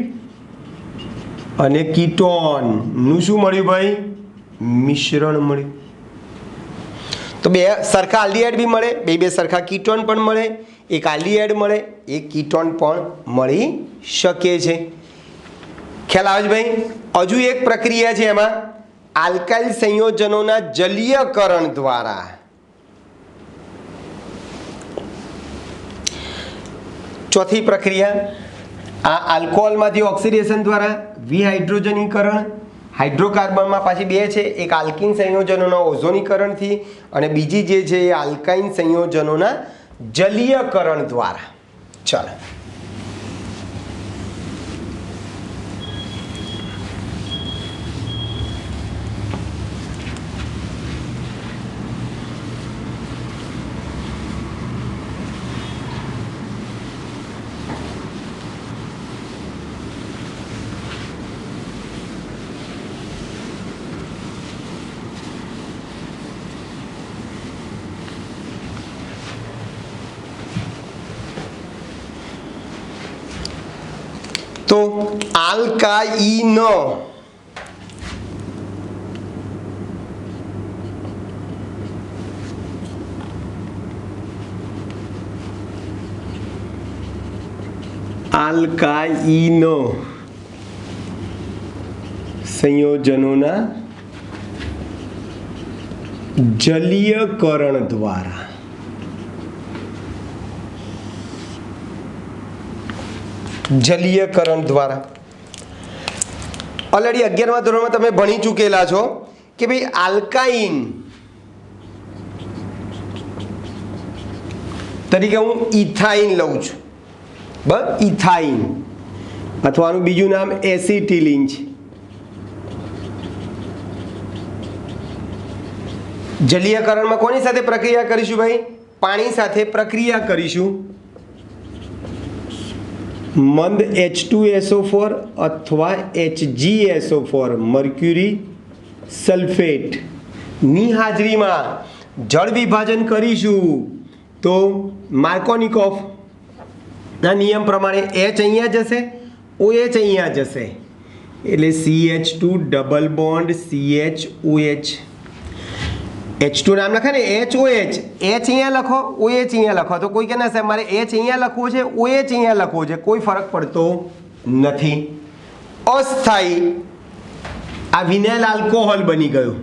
અને કીટોનનું શું મળ્યું ભાઈ? મિશ્રણ મળ્યું. તો બે સરખા આલ્ડીહાઇડ બી મળે, બે સરખા કીટોન પણ મળે, એક આલ્ડીહાઇડ મળે, એક કીટોન પણ મળી શકે છે. ખ્યાલ આવે છે ભાઈ? હજુ એક પ્રક્રિયા છે, એમાં આલ્કાઇલ સંયોજનોના જલીયકરણ દ્વારા ચોથી પ્રક્રિયા, આ આલ્કોહોલમાંથી ઓક્સિડેશન દ્વારા વિહાઇડ્રોજનીકરણ. હાઇડ્રોકાર્બનમાં પાછી બે છે, એક આલ્કીન સંયોજનોના ઓઝોનીકરણથી અને બીજી જે છે એ આલ્કાઇન સંયોજનોના જલીયકરણ દ્વારા. ચાલો, તો આલ્કાઇન સંયોજનોના જલીયકરણ દ્વારા ઓલરેડી 11મા ધોરણમાં તમે ભણી ચૂકેલા છો કે ભાઈ આલ્કાઇન તરીકે હું ઇથાઇન લઉં છું. બસ, ઇથાઇન અથવા આનું બીજું નામ એસિટિલિન છે. જલીયકરણમાં કોની સાથે પ્રક્રિયા કરીશું ભાઈ? પાણી સાથે પ્રક્રિયા કરીશું. મંદ H2SO4 અથવા HgSO4 મર્ક્યુરી સલ્ફેટ ની હાજરીમાં જળ વિભાજન કરીશું તો માર્કોનિકોફ ના નિયમ પ્રમાણે H અહીંયા જશે, OH અહીંયા જશે, એટલે CH2 double bond CHOH. H2 નામ લખાય ને HOH, H અહીંયા લખો, OH અહીંયા લખો. તો કોઈ કે ના સાહેબ મારે H અહીંયા લખવો છે, OH અહીંયા લખવો છે, કોઈ ફરક પડતો નથી. અસ્થાયી, આ વિનાઇલ આલ્કોહોલ બની ગયું,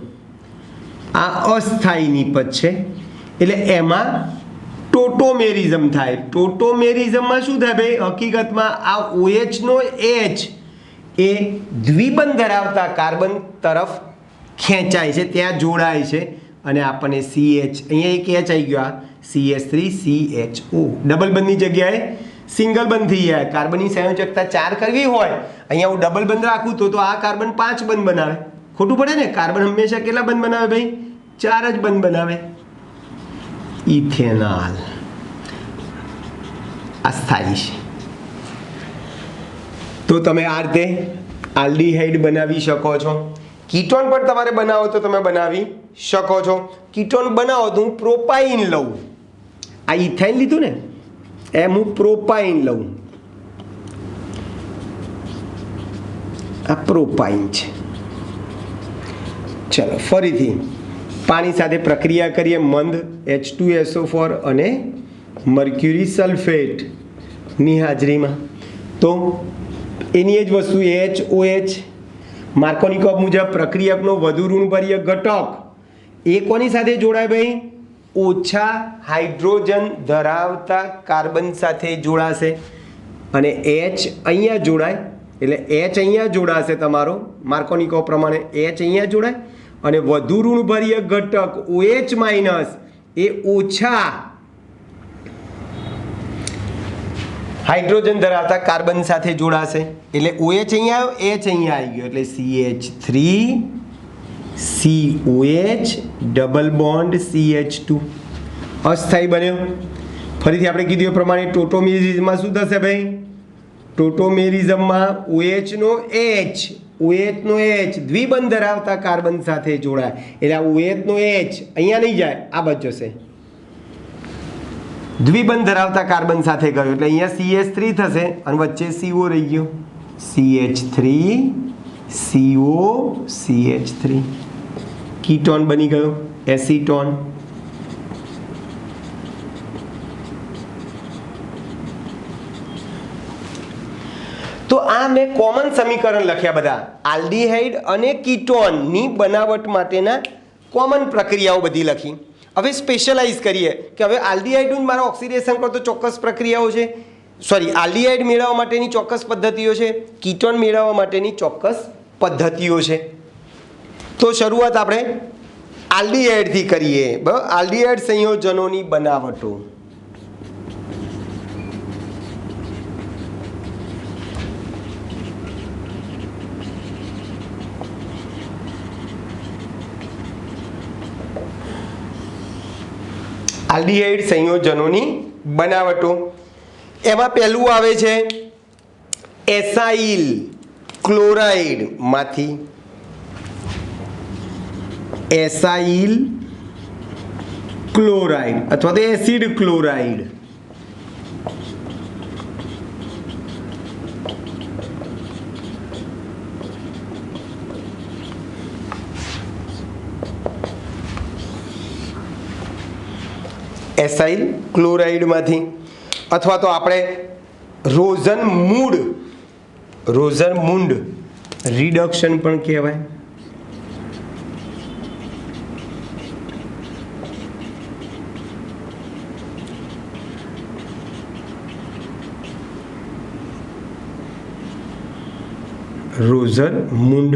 આ અસ્થાયી નિપજ છે એટલે એમાં ટોટોમેરિઝમ થાય. ટોટોમેરિઝમમાં શું થાય ભાઈ, હકીકતમાં આ OH નો H એ દ્વિબંધ ધરાવતા કાર્બન તરફ ખેંચાય છે, ત્યાં જોડાય છે અને આપણને CH, અહીંયા એક H આવી ગયો, આ CH3CHO, ડબલ બંધની જગ્યાએ સિંગલ બંધ થઈ જાય. કાર્બનની સંયોજકતા 4 કરવી હોય, અહીંયા હું ડબલ બંધ રાખું તો આ કાર્બન 5 બંધ બનાવે. ખોટું પડે ને, કાર્બન હંમેશા કેટલા બંધ બનાવે ભાઈ, 4 જ બંધ બનાવે. ઇથેનોલ આ સ્થાયી છે. તો તમે આ રીતે આલ્ડીહાઇડ બનાવી શકો છો. કીટોન પણ તમારે બનાવો તો તમે બનાવી શકો છો. કીટોન બનાવો તો હું પ્રોપાઇન લઉં, આ ઇથાઇન લીધું ને એમ હું પ્રોપાઇન લઉં, આ પ્રોપાઇન છે. ચલો ફરીથી પાણી સાથે પ્રક્રિયા કરીએ, મંદ H2SO4 અને મર્ક્યુરી સલ્ફેટની હાજરીમાં. તો એની જ વસ્તુ HOH, માર્કોનિકોવ મુજબ પ્રક્રિયકનો વધુ ઋણભર્ય ઘટક એ કોની સાથે જોડાય ભાઈ, ઓછા હાઇડ્રોજન ધરાવતા કાર્બન સાથે જોડાશે અને H અહીંયા જોડાય એટલે H અહીંયા જોડાશે તમારો માર્કોનિકોવ પ્રમાણે, H અહીંયા જોડાય અને વધુ ઋણભર્ય ઘટક OH માઇનસ એ ઓછા હાઇડ્રોજન ધરાવતા કાર્બન સાથે જોડાશે એટલે OH અહીંયા આવ્યો, H અહીંયા આવી ગયો એટલે CH3COH ડબલ બોન્ડ CH2 અસ્થાયી બન્યો. ફરીથી આપણે કીધું એ પ્રમાણે ટોટોમેરિઝમમાં શું થશે ભાઈ, ટોટોમેરિઝમમાં OH નો H દ્વિબંધ ધરાવતા કાર્બન સાથે જોડાય એટલે આ OH નો H અહીંયા નહીં જાય, આ બાજુ જશે, દ્વિબંધ ધરાવતા કાર્બન સાથે ગયો એટલે અહીંયા CH3 થશે અને વચ્ચે CO રહી ગયો, CH3CO CH3 કીટોન બની ગયો, એસીટોન. તો આ મેં કોમન સમીકરણ લખ્યા બધા, આલ્ડીહાઇડ અને કીટોનની બનાવટ માટેના કોમન પ્રક્રિયાઓ બધી લખી. હવે સ્પેશિયલાઇઝ કરીએ કે હવે આલ્ડીહાઇડનું મારો ઓક્સિડેશન કરતો ચોક્કસ પ્રક્રિયાઓ છે, સોરી આલ્ડીહાઇડ મેળવવા માટેની ચોક્કસ પદ્ધતિઓ છે, કીટોન મેળવવા માટેની ચોક્કસ પદ્ધતિઓ છે. તો શરૂઆત આપણે આલ્ડીહાઇડથી કરીએ. બરાબર, આલ્ડીહાઇડ સંયોજનોની બનાવટો. આલ્ડીહાઇડ સંયોજનોની બનાવટો, એમાં પહેલું આવે છે એસાઇલ ક્લોરાઇડમાંથી, એસાઇલ ક્લોરાઇડ અથવા તો એસિડ ક્લોરાઇડ. એસાઇલ ક્લોરાઇડમાંથી અથવા તો આપણે રોઝનમુન્ડ રિડક્શન પણ કહેવાય. રોઝનમુન્ડ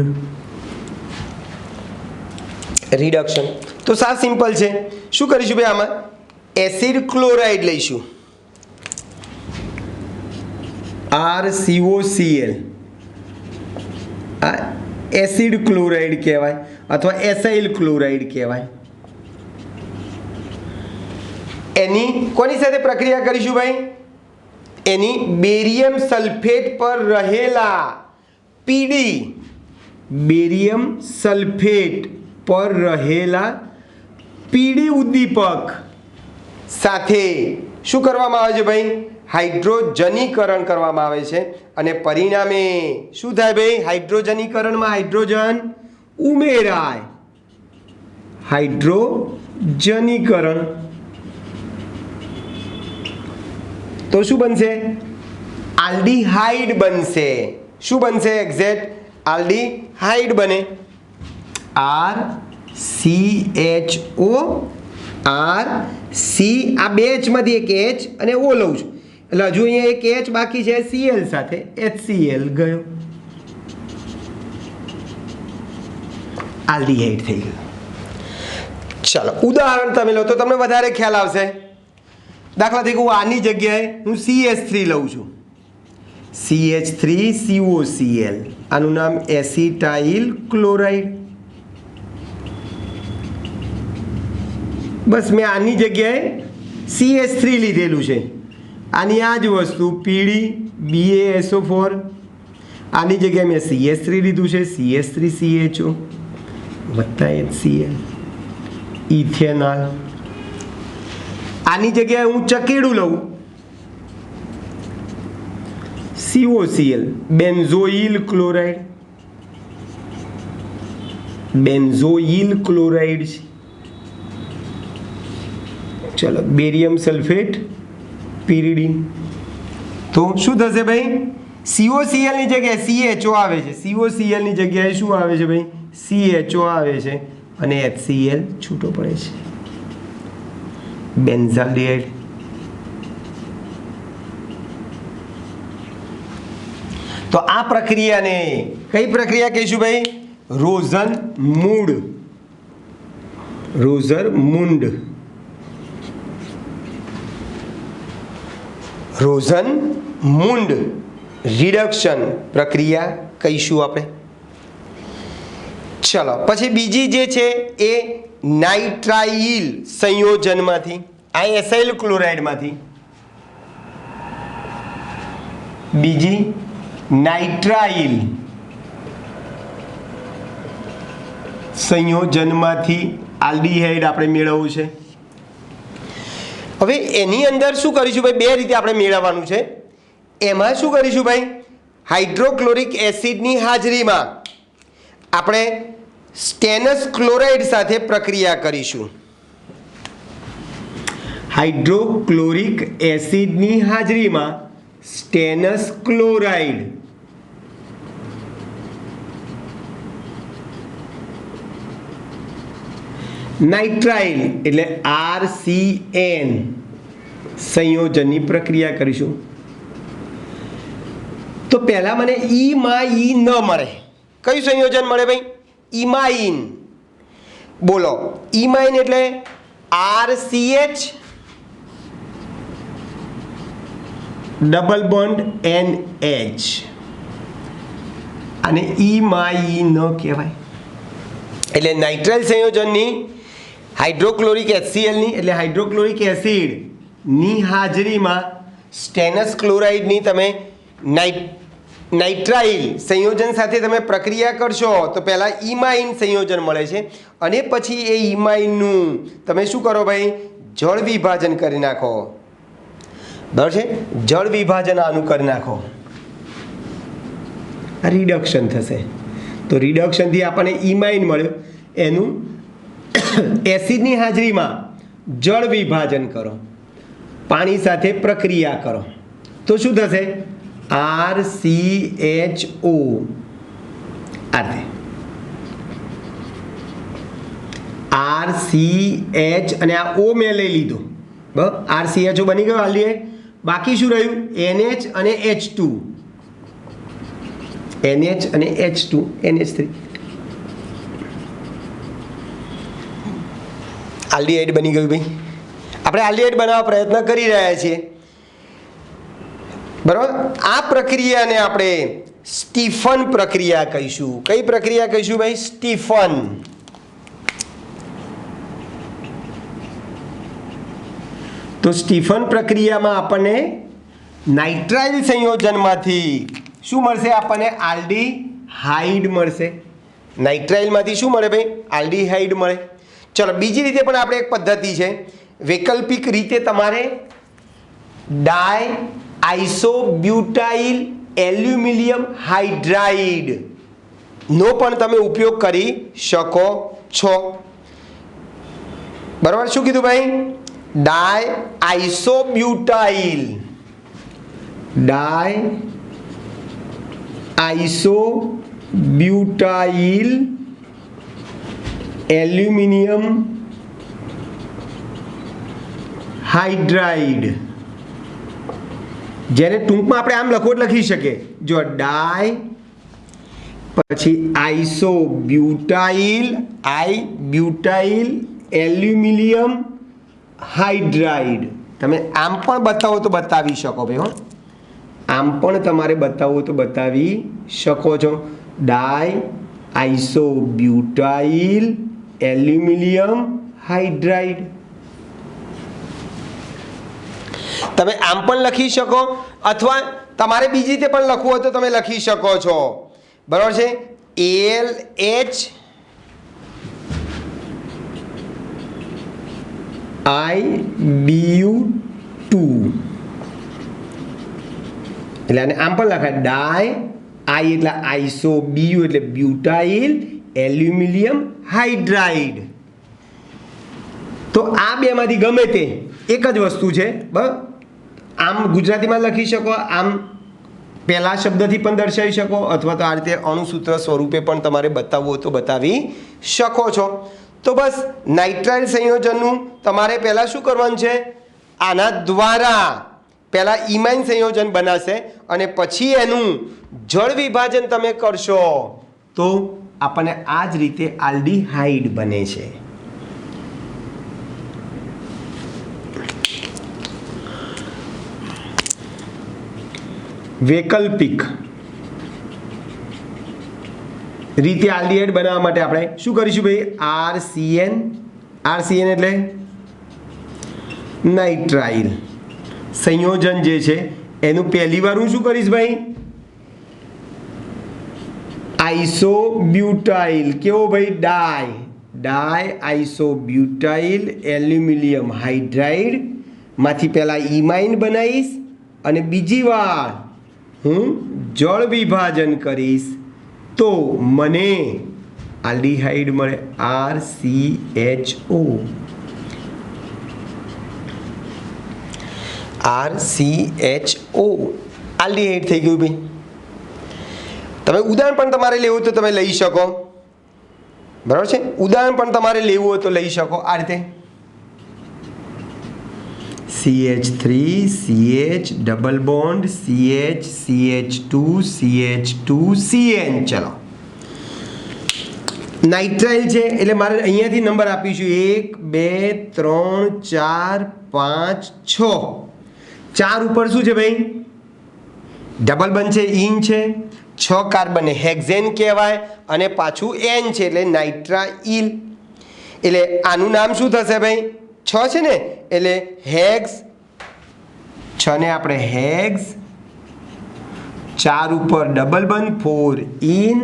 રિડક્શન. તો સાવ સિમ્પલ છે. શું કરીશું ભાઈ, આમાં એસિડ ક્લોરાઇડ લઈશું, RCOCl, આ એસિડ ક્લોરાઇડ કહેવાય અથવા એસાઇલ ક્લોરાઇડ કહેવાય. એની કોની સાથે પ્રક્રિયા કરીશું ભાઈ, એની બેરિયમ સલ્ફેટ પર રહેલા પીડી, બેરિયમ સલ્ફેટ પર રહેલા પીડી ઉદ્દીપક સાથે શું કરવામાં આવે છે ભાઈ, હાઇડ્રોજનીકરણ કરવામાં આવે છે અને પરિણામે શું થાય ભાઈ, હાઇડ્રોજનીકરણમાં હાઇડ્રોજન ઉમેરાય, હાઇડ્રોજનીકરણ. તો શું બનશે? આલ્ડીહાઇડ બનશે. શું બનશે એક્ઝેક્ટ? આલ્ડીહાઇડ બને. RCHO RC આ બે H માંથી એક H અને O લઉં છું એટલે હજુ અહીંયા એક H બાકી છે Cl સાથે HCl ગયો. આલ્ડીહાઇડ થઈ ગયું. ચાલો ઉદાહરણ તમે લો તો તમને વધારે ખ્યાલ આવશે. દાખલા તરીકે આની જગ્યાએ હું CH3 લઉં છું. CH3COCl આનું નામ એસિટાઇલ ક્લોરાઇડ. બસ મેં આની જગ્યાએ CH3 લીધેલું છે. આની આ જ વસ્તુ પીળી BaSO4 આની જગ્યાએ મેં CH3 લીધું છે CH3CHO વત્તા HCl ઇથેનોલ. આની જગ્યાએ હું ચકેડું લઉં COCl benzoyl chloride. Benzoyl chloride છે. ચલો બેરિયમ સલ્ફેટ pyridine. તો શું થશે ભાઈ? COCl ની જગ્યાએ CHO આવે છે. COCl ની જગ્યાએ શું આવે છે ભાઈ? CHO આવે છે અને HCl છૂટો પડે છે. બેન્ઝાલ્ડિહાઇડ. તો આ પ્રક્રિયાને કઈ પ્રક્રિયા કહીશું ભાઈ? રોઝનમૂડ. રોઝનમૂડ. રોઝનમૂડ રિડક્શન પ્રક્રિયા કહીશું આપણે. ચલો પછી બીજી જે છે એ નાઇટ્રાઇલ સંયોજનમાંથી આ એસાઇલ ક્લોરાઇડમાંથી બીજી નાઇટ્રાઇલ સંયોજનમાંથી આલ્ડીહાઇડ આપણે મેળવવું છે. હવે એની અંદર શું કરીશું ભાઈ? બે રીતે આપણે મેળવવાનું છે. એમાં શું કરીશું ભાઈ? હાઇડ્રોક્લોરિક એસિડની હાજરીમાં આપણે સ્ટેનસ ક્લોરાઇડ સાથે પ્રક્રિયા કરીશું. હાઇડ્રોક્લોરિક એસિડની હાજરીમાં સ્ટેનસ ક્લોરાઇડ નાઇટ્રાઇલ એટલે RCN સંયોજનની પ્રક્રિયા કરીશું. તો પહેલા મને ઇમાઇન ન મળે. કયું સંયોજન મળે ભાઈ? ઇમાઇન. બોલો ઇમાઇન એટલે RCH ડબલ બોન્ડ NH અને ઇમાઇન કહેવાય. એટલે નાઇટ્રાઇલ સંયોજનની હાઇડ્રોક્લોરિક HClની એટલે હાઇડ્રોક્લોરિક એસિડની હાજરીમાં સ્ટેનસ ક્લોરાઇડની તમે નાઇટ્રાઇલ સંયોજન સાથે તમે પ્રક્રિયા કરશો તો પહેલાં ઇમાઇન સંયોજન મળે છે અને પછી એ ઇમાઇનનું તમે શું કરો ભાઈ? જળ વિભાજન કરી નાખો. બરાબર છે? જળ વિભાજન આનું કરી નાખો. રિડક્શન થશે. તો રિડક્શનથી આપણને ઇમાઇન મળ્યો. એનું એસિડની હાજરીમાં જળ વિભાજન કરો, પાણી સાથે પ્રક્રિયા કરો તો શું થશે? RCHO RCH અને આ O મેં લઈ લીધું. બરાબર? RCHO બની ગયો આલ્ડીહાઇડ. બાકી શું રહ્યું? NH અને H2. NH અને H2 NH3 આલ્ડીહાઇડ બની ગયું ભાઈ. આપણે આલ્ડીહાઇડ બનાવવા પ્રયત્ન કરી રહ્યા છીએ. બરાબર? આ પ્રક્રિયાને આપણે સ્ટીફન પ્રક્રિયા કહીશું. કઈ પ્રક્રિયા કહીશું ભાઈ? સ્ટીફન. તો સ્ટીફન પ્રક્રિયામાં આપણને નાઇટ્રાઇલ સંયોજનમાંથી શું મળશે? આપણને આલ્ડીહાઇડ મળશે. નાઇટ્રાઇલમાંથી શું મળે ભાઈ? આલ્ડીહાઇડ મળે. ચલો બીજી રીતે પણ આપણે એક પદ્ધતિ છે. વૈકલ્પિક રીતે તમારે ડાય આઇસોબ્યુટાઇલ એલ્યુમિનિયમ હાઇડ્રાઇડ નો પણ તમે ઉપયોગ કરી શકો છો. બરાબર, શું કીધું ભાઈ? ડાય આઇસોબ્યુટાઇલ, ડાય આઇસોબ્યુટાઇલ એલ્યુમિનિયમ હાઇડ્રાઇડ, જેને ટૂંકમાં આપણે આમ લખો લખી શકીએ, જો ડાય પછી આઇસોબ્યુટાઇલ, બ્યુટાઇલ એલ્યુમિનિયમ હાઇડ્રાઇડ. તમે આમ પણ બતાવો તો બતાવી શકો ભાઈ, હો, આમ પણ તમારે બતાવવું તો બતાવી શકો છો. ડાય આઇસોબ્યુટાઇલ એલ્યુમિનિયમ હાઇડ્રાઇડ. તમે આમ પણ લખી શકો અથવા તમારે બીજી રીતે પણ લખવું હોય તો તમે લખી શકો છો. બરાબર છે? AlH IBU2 એટલે આને આમ પણ લખાય ડાય, આઈ એટલે આઇસો, બીયુ એટલે બ્યુટાઇલ એલ્યુમિનિયમ હાઇડ્રાઇડ. તો આ બેમાંથી ગમે તે એક જ વસ્તુ છે. બરાબર, આમ ગુજરાતીમાં લખી શકો, આમ પહેલા શબ્દથી પણ દર્શાવી શકો, અથવા તો આ રીતે અણુસૂત્ર સ્વરૂપે પણ તમારે બતાવવું હોય તો બતાવી શકો છો. તો બસ નાઇટ્રાઇલ સંયોજનનું તમારે પહેલાં શું કરવાનું છે? આના દ્વારા પહેલાં ઇમાઇન સંયોજન બનાશે અને પછી એનું જળ વિભાજન તમે કરશો તો આપણને આ જ રીતે આલ્ડીહાઇડ બને છે. વૈકલ્પિક રીતે આલ્ડીહાઇડ બનાવવા માટે આપણે શું કરીશું ભાઈ? RCN એટલે નાઇટ્રાઇલ સંયોજન જે છે એનું પહેલી વાર હું શું કરીશ ભાઈ? આઇસોબ્યુટાઇલ. કેવો ભાઈ? ડાય આઇસોબ્યુટાઇલ એલ્યુમિનિયમ હાઇડ્રાઇડ માંથી પહેલા ઇમાઇન બનાવીશ અને બીજી વાર હું જળ વિભાજન કરીશ તો મને આલ્ડીહાઇડ મળે, RCHO. આલ્ડીહાઇડ થઈ ગયું ભાઈ. તમે ઉદાહરણ પણ તમારે લેવું તો તમે લઈ શકો. બરાબર છે? ઉદાહરણ પણ તમારે લેવું હોય તો લઈ શકો આ રીતે. CH3 CH double bond CH CH2 CH2 CN. ચલો, નાઇટ્રાઇલ છે એટલે મારે અહીંયાથી નંબર આપીશું 1 2 3 4 5 6. 4 ઉપર શું છે ભાઈ? ડબલ બોન્ડ છે, ઇન છે. 6 કાર્બન હેક્ઝેન કહેવાય અને પાછું N છે એટલે નાઇટ્રાઇલ. એટલે આનું નામ શું થશે ભાઈ? 6 છે ને એટલે હેક્સ, 6 ને આપણે હેક્સ, 4 ઉપર ડબલ બંધ, 4 ઇન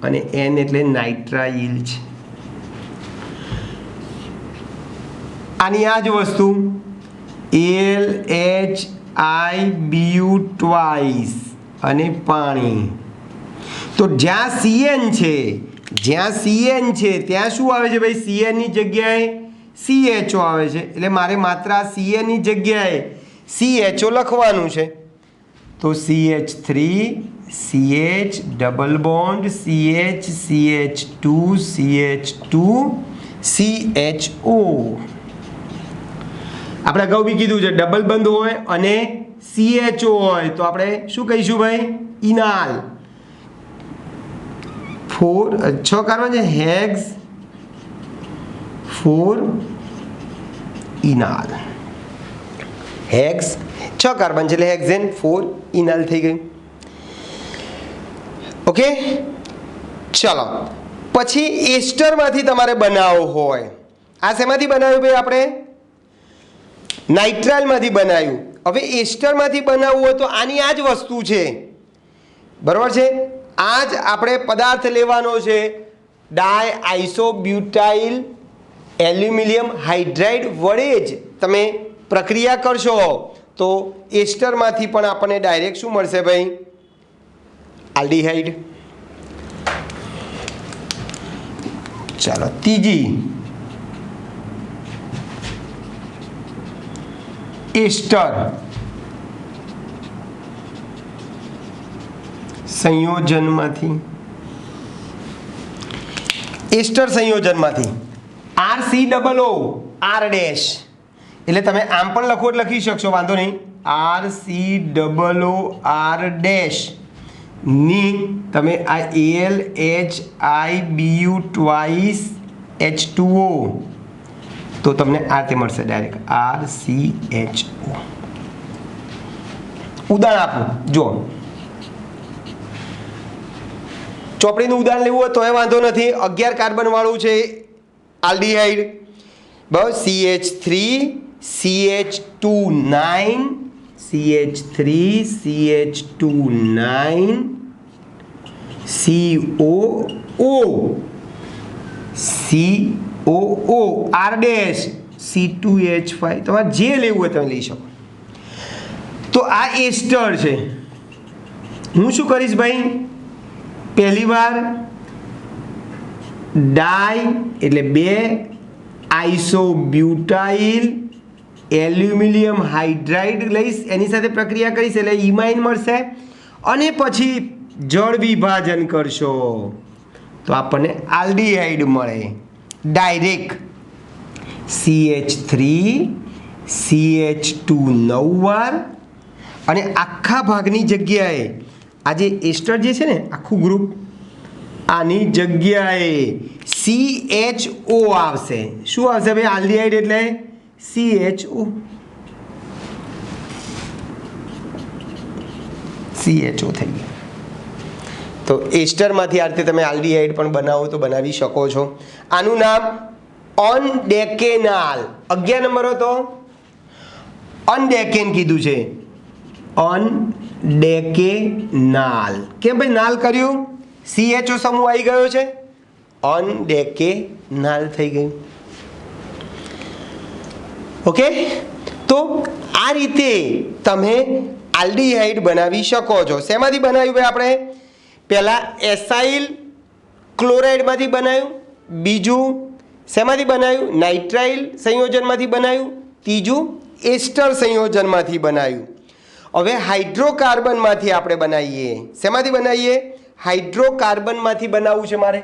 અને N એટલે નાઇટ્રાઇલ છે. આની આ જ વસ્તુ LHIBU ટ્વાઇસ અને પાણી. તો જ્યાં CN છે ત્યાં શું આવે છે ભાઈ? CN ની જગ્યાએ CHO આવે છે એટલે મારે માત્ર આ CN ની જગ્યાએ CHO લખવાનું છે. તો CH3 CH double bond CH CH2 CH2 CHO. આપણે અગાઉ બી કીધું છે ડબલ બંધ હોય અને CHO હોય તો આપણે શું કહીશું ભાઈ? ઇનાલ. 6 કાર્બન છે, હેક્સ 4 ઇનાલ. હેક્સ 6 કાર્બન છે એટલે હેક્ઝેન 4 ઇનાલ થઈ ગયું. ઓકે, ચલો પછી એસ્ટરમાંથી તમારે બનાવવું હોય. આ શેમાંથી બનાવ્યું ભાઈ? આપણે નાઇટ્રાઇલમાંથી બનાવ્યું. હવે એસ્ટરમાંથી બનાવવું હોય તો આની આ જ વસ્તુ છે. બરાબર છે? આ જ આપણે પદાર્થ લેવાનો છે, ડાય આઇસોબ્યુટાઇલ એલ્યુમિનિયમ હાઇડ્રાઇડ વડે જ તમે પ્રક્રિયા કરશો તો એસ્ટરમાંથી પણ આપણને ડાયરેક્ટ શું મળશે ભાઈ? આલ્ડીહાઇડ. ચાલો ત્રીજી એસ્ટર સંયોજનમાંથી RCOO R ડેશ એટલે તમે આમ પણ લખો એટલે લખી શકશો, વાંધો નહીં. RCOO R ડેશ ની તમે આ AlHIBu ટ્વાઇસ H2O તો તમને આ તે મળશે ડાયરેક્ટ RCHO. ઉદાહરણ આપો, જો ચોપડીનું ઉદાહરણ લેવું હોય તો એ વાંધો નથી. 11 કાર્બન વાળું છે આલ્ડીહાઇડ, બસ CH3 CH2 9 CH3 CH2 9 COO R dash C2H5. તમારે જે લેવું હોય તમે લઈ શકો. તો આ એસ્ટર છે. હું શું કરીશ ભાઈ, પહેલી વાર ડાય એટલે 2 આઇસોબ્યુટાઇલ એલ્યુમિનિયમ હાઇડ્રાઇડ લઈશ, એની સાથે પ્રક્રિયા કરીશ એટલે ઇમાઇન મળશે, અને પછી જળ વિભાજન કરશો તો આપણને આલ્ડીહાઇડ મળે ડાયરેક્ટ. CH3 CH2 9 વાર, અને આખા ભાગની જગ્યાએ આ જે એસ્ટર જે છે ને આખું ગ્રુપ, આની જગ્યાએ CHO આવશે. શું આવશે ભાઈ? આલ્ડીહાઇડ એટલે CHO થઈ ગયું. તો એસ્ટરમાંથી આ રીતે તમે આલ્ડીહાઇડ પણ બનાવો તો બનાવી શકો છો. આનું નામ અનડેકેનાલ. 11 નંબર હતો, અનડેકેન કીધું છે. અનડેકેનાલ. કેમ ભાઈ નાલ કર્યું? CHO સમૂહ આવી ગયો છે, અનડેકેનાલ થઈ ગયું. ઓકે, તો આ રીતે તમે આલ્ડીહાઇડ બનાવી શકો છો. શેમાંથી બનાવ્યું ભાઈ? આપણે પહેલાં એસાઇલ ક્લોરાઇડમાંથી બનાવ્યું, બીજું શેમાંથી બનાવ્યું? નાઇટ્રાઇલ સંયોજનમાંથી બનાવ્યું, ત્રીજું એસ્ટર સંયોજનમાંથી બનાવ્યું. હવે હાઇડ્રોકાર્બનમાંથી આપણે બનાવીએ. શેમાંથી બનાવીએ? હાઇડ્રોકાર્બનમાંથી બનાવવું છે મારે.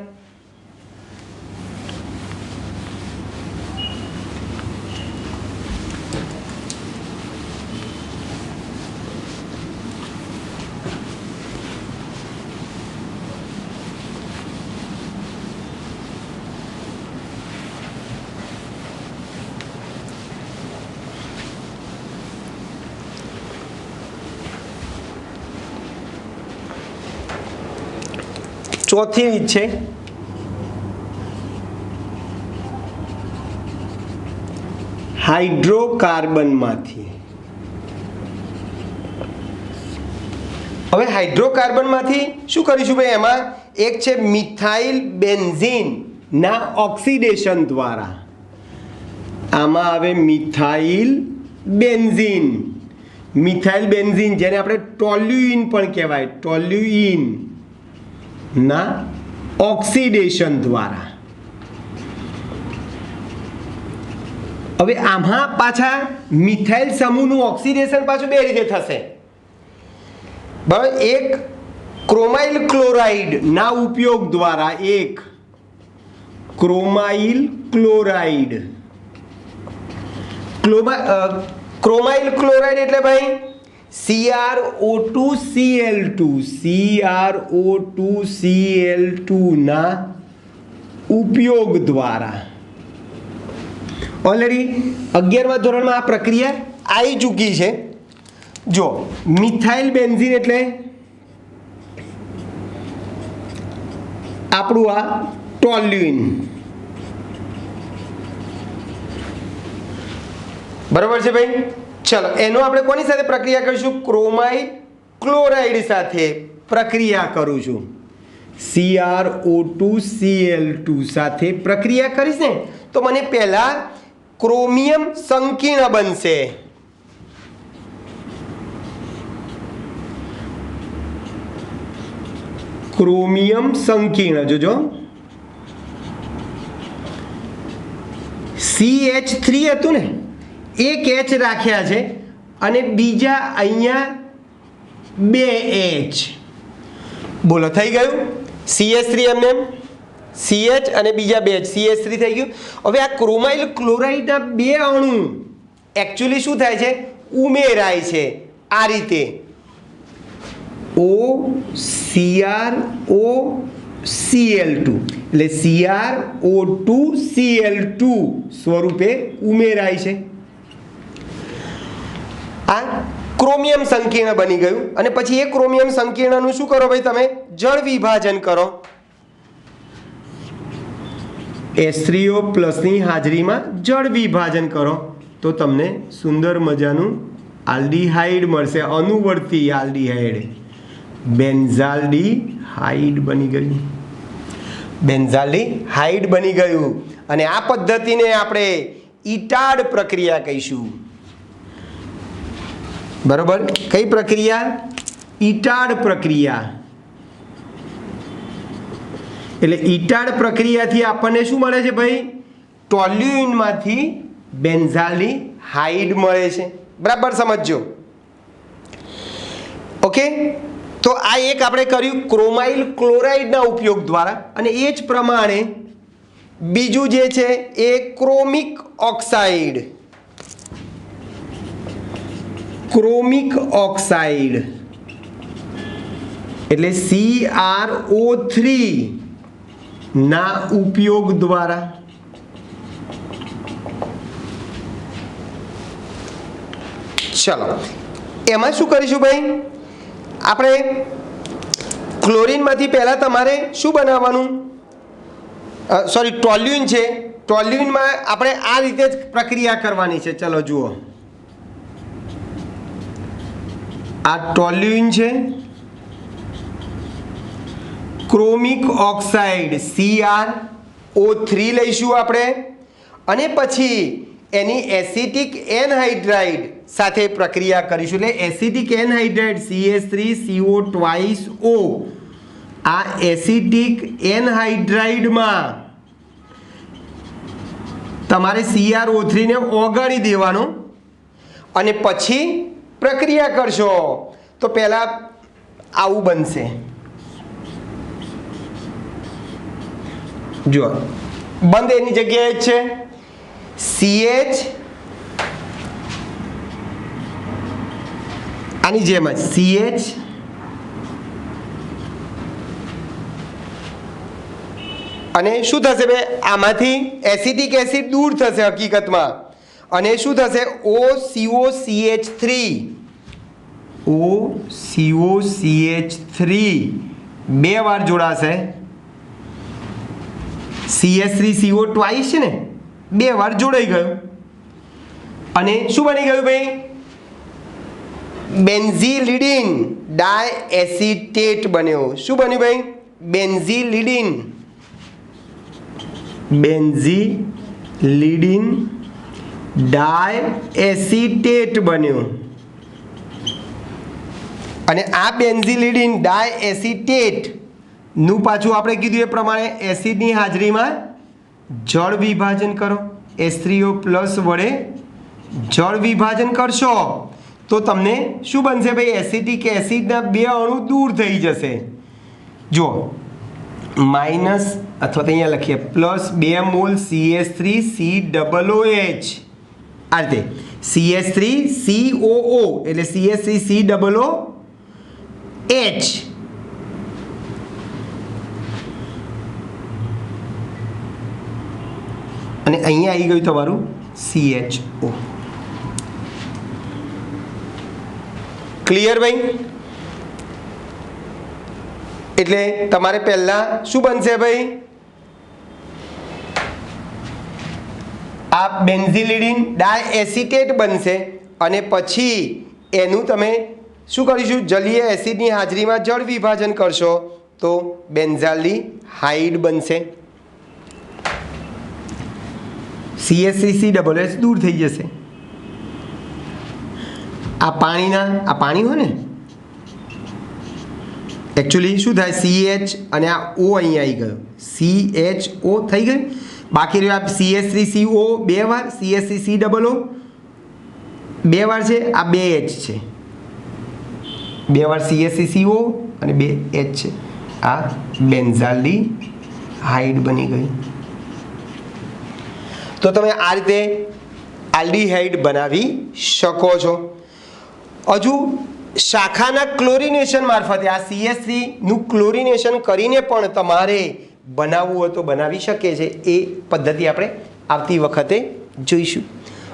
ચોથી રીત છે હાઇડ્રોકાર્બનમાંથી. હવે હાઇડ્રોકાર્બનમાંથી શું કરીશું ભાઈ? એમાં એક છે મિથાઇલ બેન્ઝીન ના ઓક્સિડેશન દ્વારા. આમાં આવે મિથાઇલ બેન્ઝીન. મિથાઇલ બેન્ઝીન જેને આપણે ટોલ્યુઇન પણ કહેવાય, ટોલ્યુઇન ના ઓક્સિડેશન દ્વારા. હવે આમાં પાછા મિથાઇલ સમૂહનું ઓક્સિડેશન પાછું બે રીતે થશે. બરાબર, એક ક્રોમાઇલ ક્લોરાઇડ ના ઉપયોગ દ્વારા, એક ક્રોમાઇલ ક્લોરાઇડ. ક્રોમાઇલ ક્લોરાઇડ એટલે ભાઈ CrO2Cl2 ના ઉપયોગ દ્વારા. ઓલરેડી 11મા ધોરણમાં આ પ્રક્રિયા આવી ચૂકી છે. જો મિથાઇલ બેન્ઝીન એટલે આપણું આ ટોલ્યુઇન, બરાબર છે ભાઈ. ચલો, એનો આપણે કોની સાથે પ્રક્રિયા કરીશું? ક્રોમાઇલ ક્લોરાઇડ સાથે પ્રક્રિયા કરું છું. CrO2Cl2 સાથે પ્રક્રિયા કરીશ ને તો મને પહેલા ક્રોમિયમ સંકીર્ણ બનશે. ક્રોમિયમ સંકીર્ણ જોજો. CH3 હતું ને, એક H રાખ્યા છે અને બીજા અહીંયા 2H. બોલો થઈ ગયું. CH3 એમને CH અને બીજા 2H CH3 થઈ ગયું. હવે આ ક્રોમાઇલ ક્લોરાઇડના 2 અણુ એકચ્યુઅલી શું થાય છે, ઉમેરાય છે આ રીતે OCrOCl2 એટલે CrO2Cl2 સ્વરૂપે ઉમેરાય છે. આ ક્રોમિયમ સંકીર્ણ બની ગયું અને પછી એ ક્રોમિયમ સંકીર્ણનું શું કરો ભાઈ, તમે જળ વિભાજન કરો. H3O ની હાજરીમાં જળ વિભાજન કરો તો તમને સુંદર મજાનું આલ્ડીહાઇડ મળશે, અનુવર્તી આલ્ડીહાઇડ. બેન્ઝાલ્ડીહાઇડ બની ગયું, બેન્ઝાલ્ડીહાઇડ બની ગયું. અને આ પદ્ધતિને આપણે ઇટાડ પ્રક્રિયા કહીશું. બરોબર, કઈ પ્રક્રિયા? ઇટાડ પ્રક્રિયા. એટલે ઇટાડ પ્રક્રિયાથી આપણને શું મળે છે ભાઈ? ટોલ્યુઇનમાંથી બેન્ઝાલ્ડીહાઇડ મળે છે. બરાબર સમજજો. ઓકે, તો આ એક આપણે કર્યું ક્રોમાઇલ ક્લોરાઇડના ઉપયોગ દ્વારા. અને એ જ પ્રમાણે બીજું જે છે એ ક્રોમિક ઓક્સાઇડ. ક્રોમિક ઓક્સાઇડ એટલે CrO3 ના ઉપયોગ દ્વારા. ચલો, એમાં શું કરીશું ભાઈ? આપણે ક્લોરીનમાંથી પહેલાં તમારે શું બનાવવાનું? સોરી, ટોલ્યુઇન છે. ટોલ્યુઇનમાં આપણે આ રીતે જ પ્રક્રિયા કરવાની છે. ચલો જુઓ, આ ટોલ્યુઇન છે. ક્રોમિક ઓક્સાઇડ CrO3 લઈશું આપણે અને પછી એની એસિટિક એનહાઇડ્રાઇડ સાથે પ્રક્રિયા કરીશું. એટલે એસિટિક એનહાઇડ્રાઇડ CH3CO2O. આ એસિટિક એનહાઇડ્રાઇડમાં તમારે CrO3 ને ઓગાળી દેવાનો અને પછી પ્રક્રિયા કરશો તો પહેલાં આવું બનશે. જુઓ, બંધ એની જગ્યાએ જ છે. CH આની જેમ જ CH અને શું થશે બે? આમાંથી એસિટિક એસિડ દૂર થશે હકીકતમાં અને શું થશે? OCOCH3 બે વાર જોડાશે. CH3CO ટ્વાઇસ છે ને, 2 વાર જોડાઈ ગયું અને શું બની ગયું ભાઈ? બેન્ઝીલિડીન ડાયએસિટેટ બન્યો. શું બન્યું ભાઈ? બેન્ઝીલિડીન ડાયએસિટેટ બન્યો. અને આ બેન્ઝીલિડીન ડાયએસિટેટ નું પાછું આપણે કીધું એ પ્રમાણે એસિડની હાજરીમાં જળ વિભાજન કરો. H3O+ વડે જળ વિભાજન કરશો તો તમને શું બનશે ભાઈ? એસિટિક એસિડના 2 અણુ દૂર થઈ જશે. જુઓ, માઇનસ અથવા તો અહીંયા લખીએ +2 મોલ CH3COOH. આ રીતે CH3COO એટલે CH3COOH. અને અહીંયા આવી ગયું તમારું CHO. ક્લિયર ભાઈ? એટલે તમારે પહેલા શું બનશે ભાઈ? આ બેન્ઝીલિડીન ડાયએસિટેટ બનશે અને પછી એનું તમે શું કરીશું? જલીય એસિડની હાજરીમાં જળ વિભાજન કરશો તો બેન્ઝાલ્ડીહાઇડ બનશે. CH3COOH દૂર થઈ જશે. આ પાણી હોય ને, એકચ્યુઅલી શું થાય? CH અને આ O અહીંયા આવી ગયો, CHO થઈ ગયું. બાકી રહ્યું આ CH3CO 2 વાર, CH3COO 2 વાર છે, આ 2 H છે, 2 વાર CH3CO અને 2 H છે, આ બેન્ઝાલ્ડીહાઇડ બની ગઈ. તો તમે આ રીતે આલ્ડીહાઇડ બનાવી શકો છો. હજુ શાખાના ક્લોરિનેશન મારફતે આ CH3 નું ક્લોરિનેશન કરીને પણ તમારે બનાવવું હોય તો બનાવી શકે છે. એ પદ્ધતિ આપણે આવતી વખતે જોઈશું.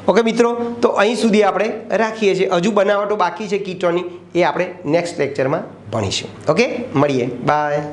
ઓકે મિત્રો, તો અહીં સુધી આપણે રાખીએ છીએ. હજુ બનાવટો બાકી છે કીટોનની, એ આપણે નેક્સ્ટ લેક્ચરમાં ભણીશું. ઓકે, મળીએ, બાય.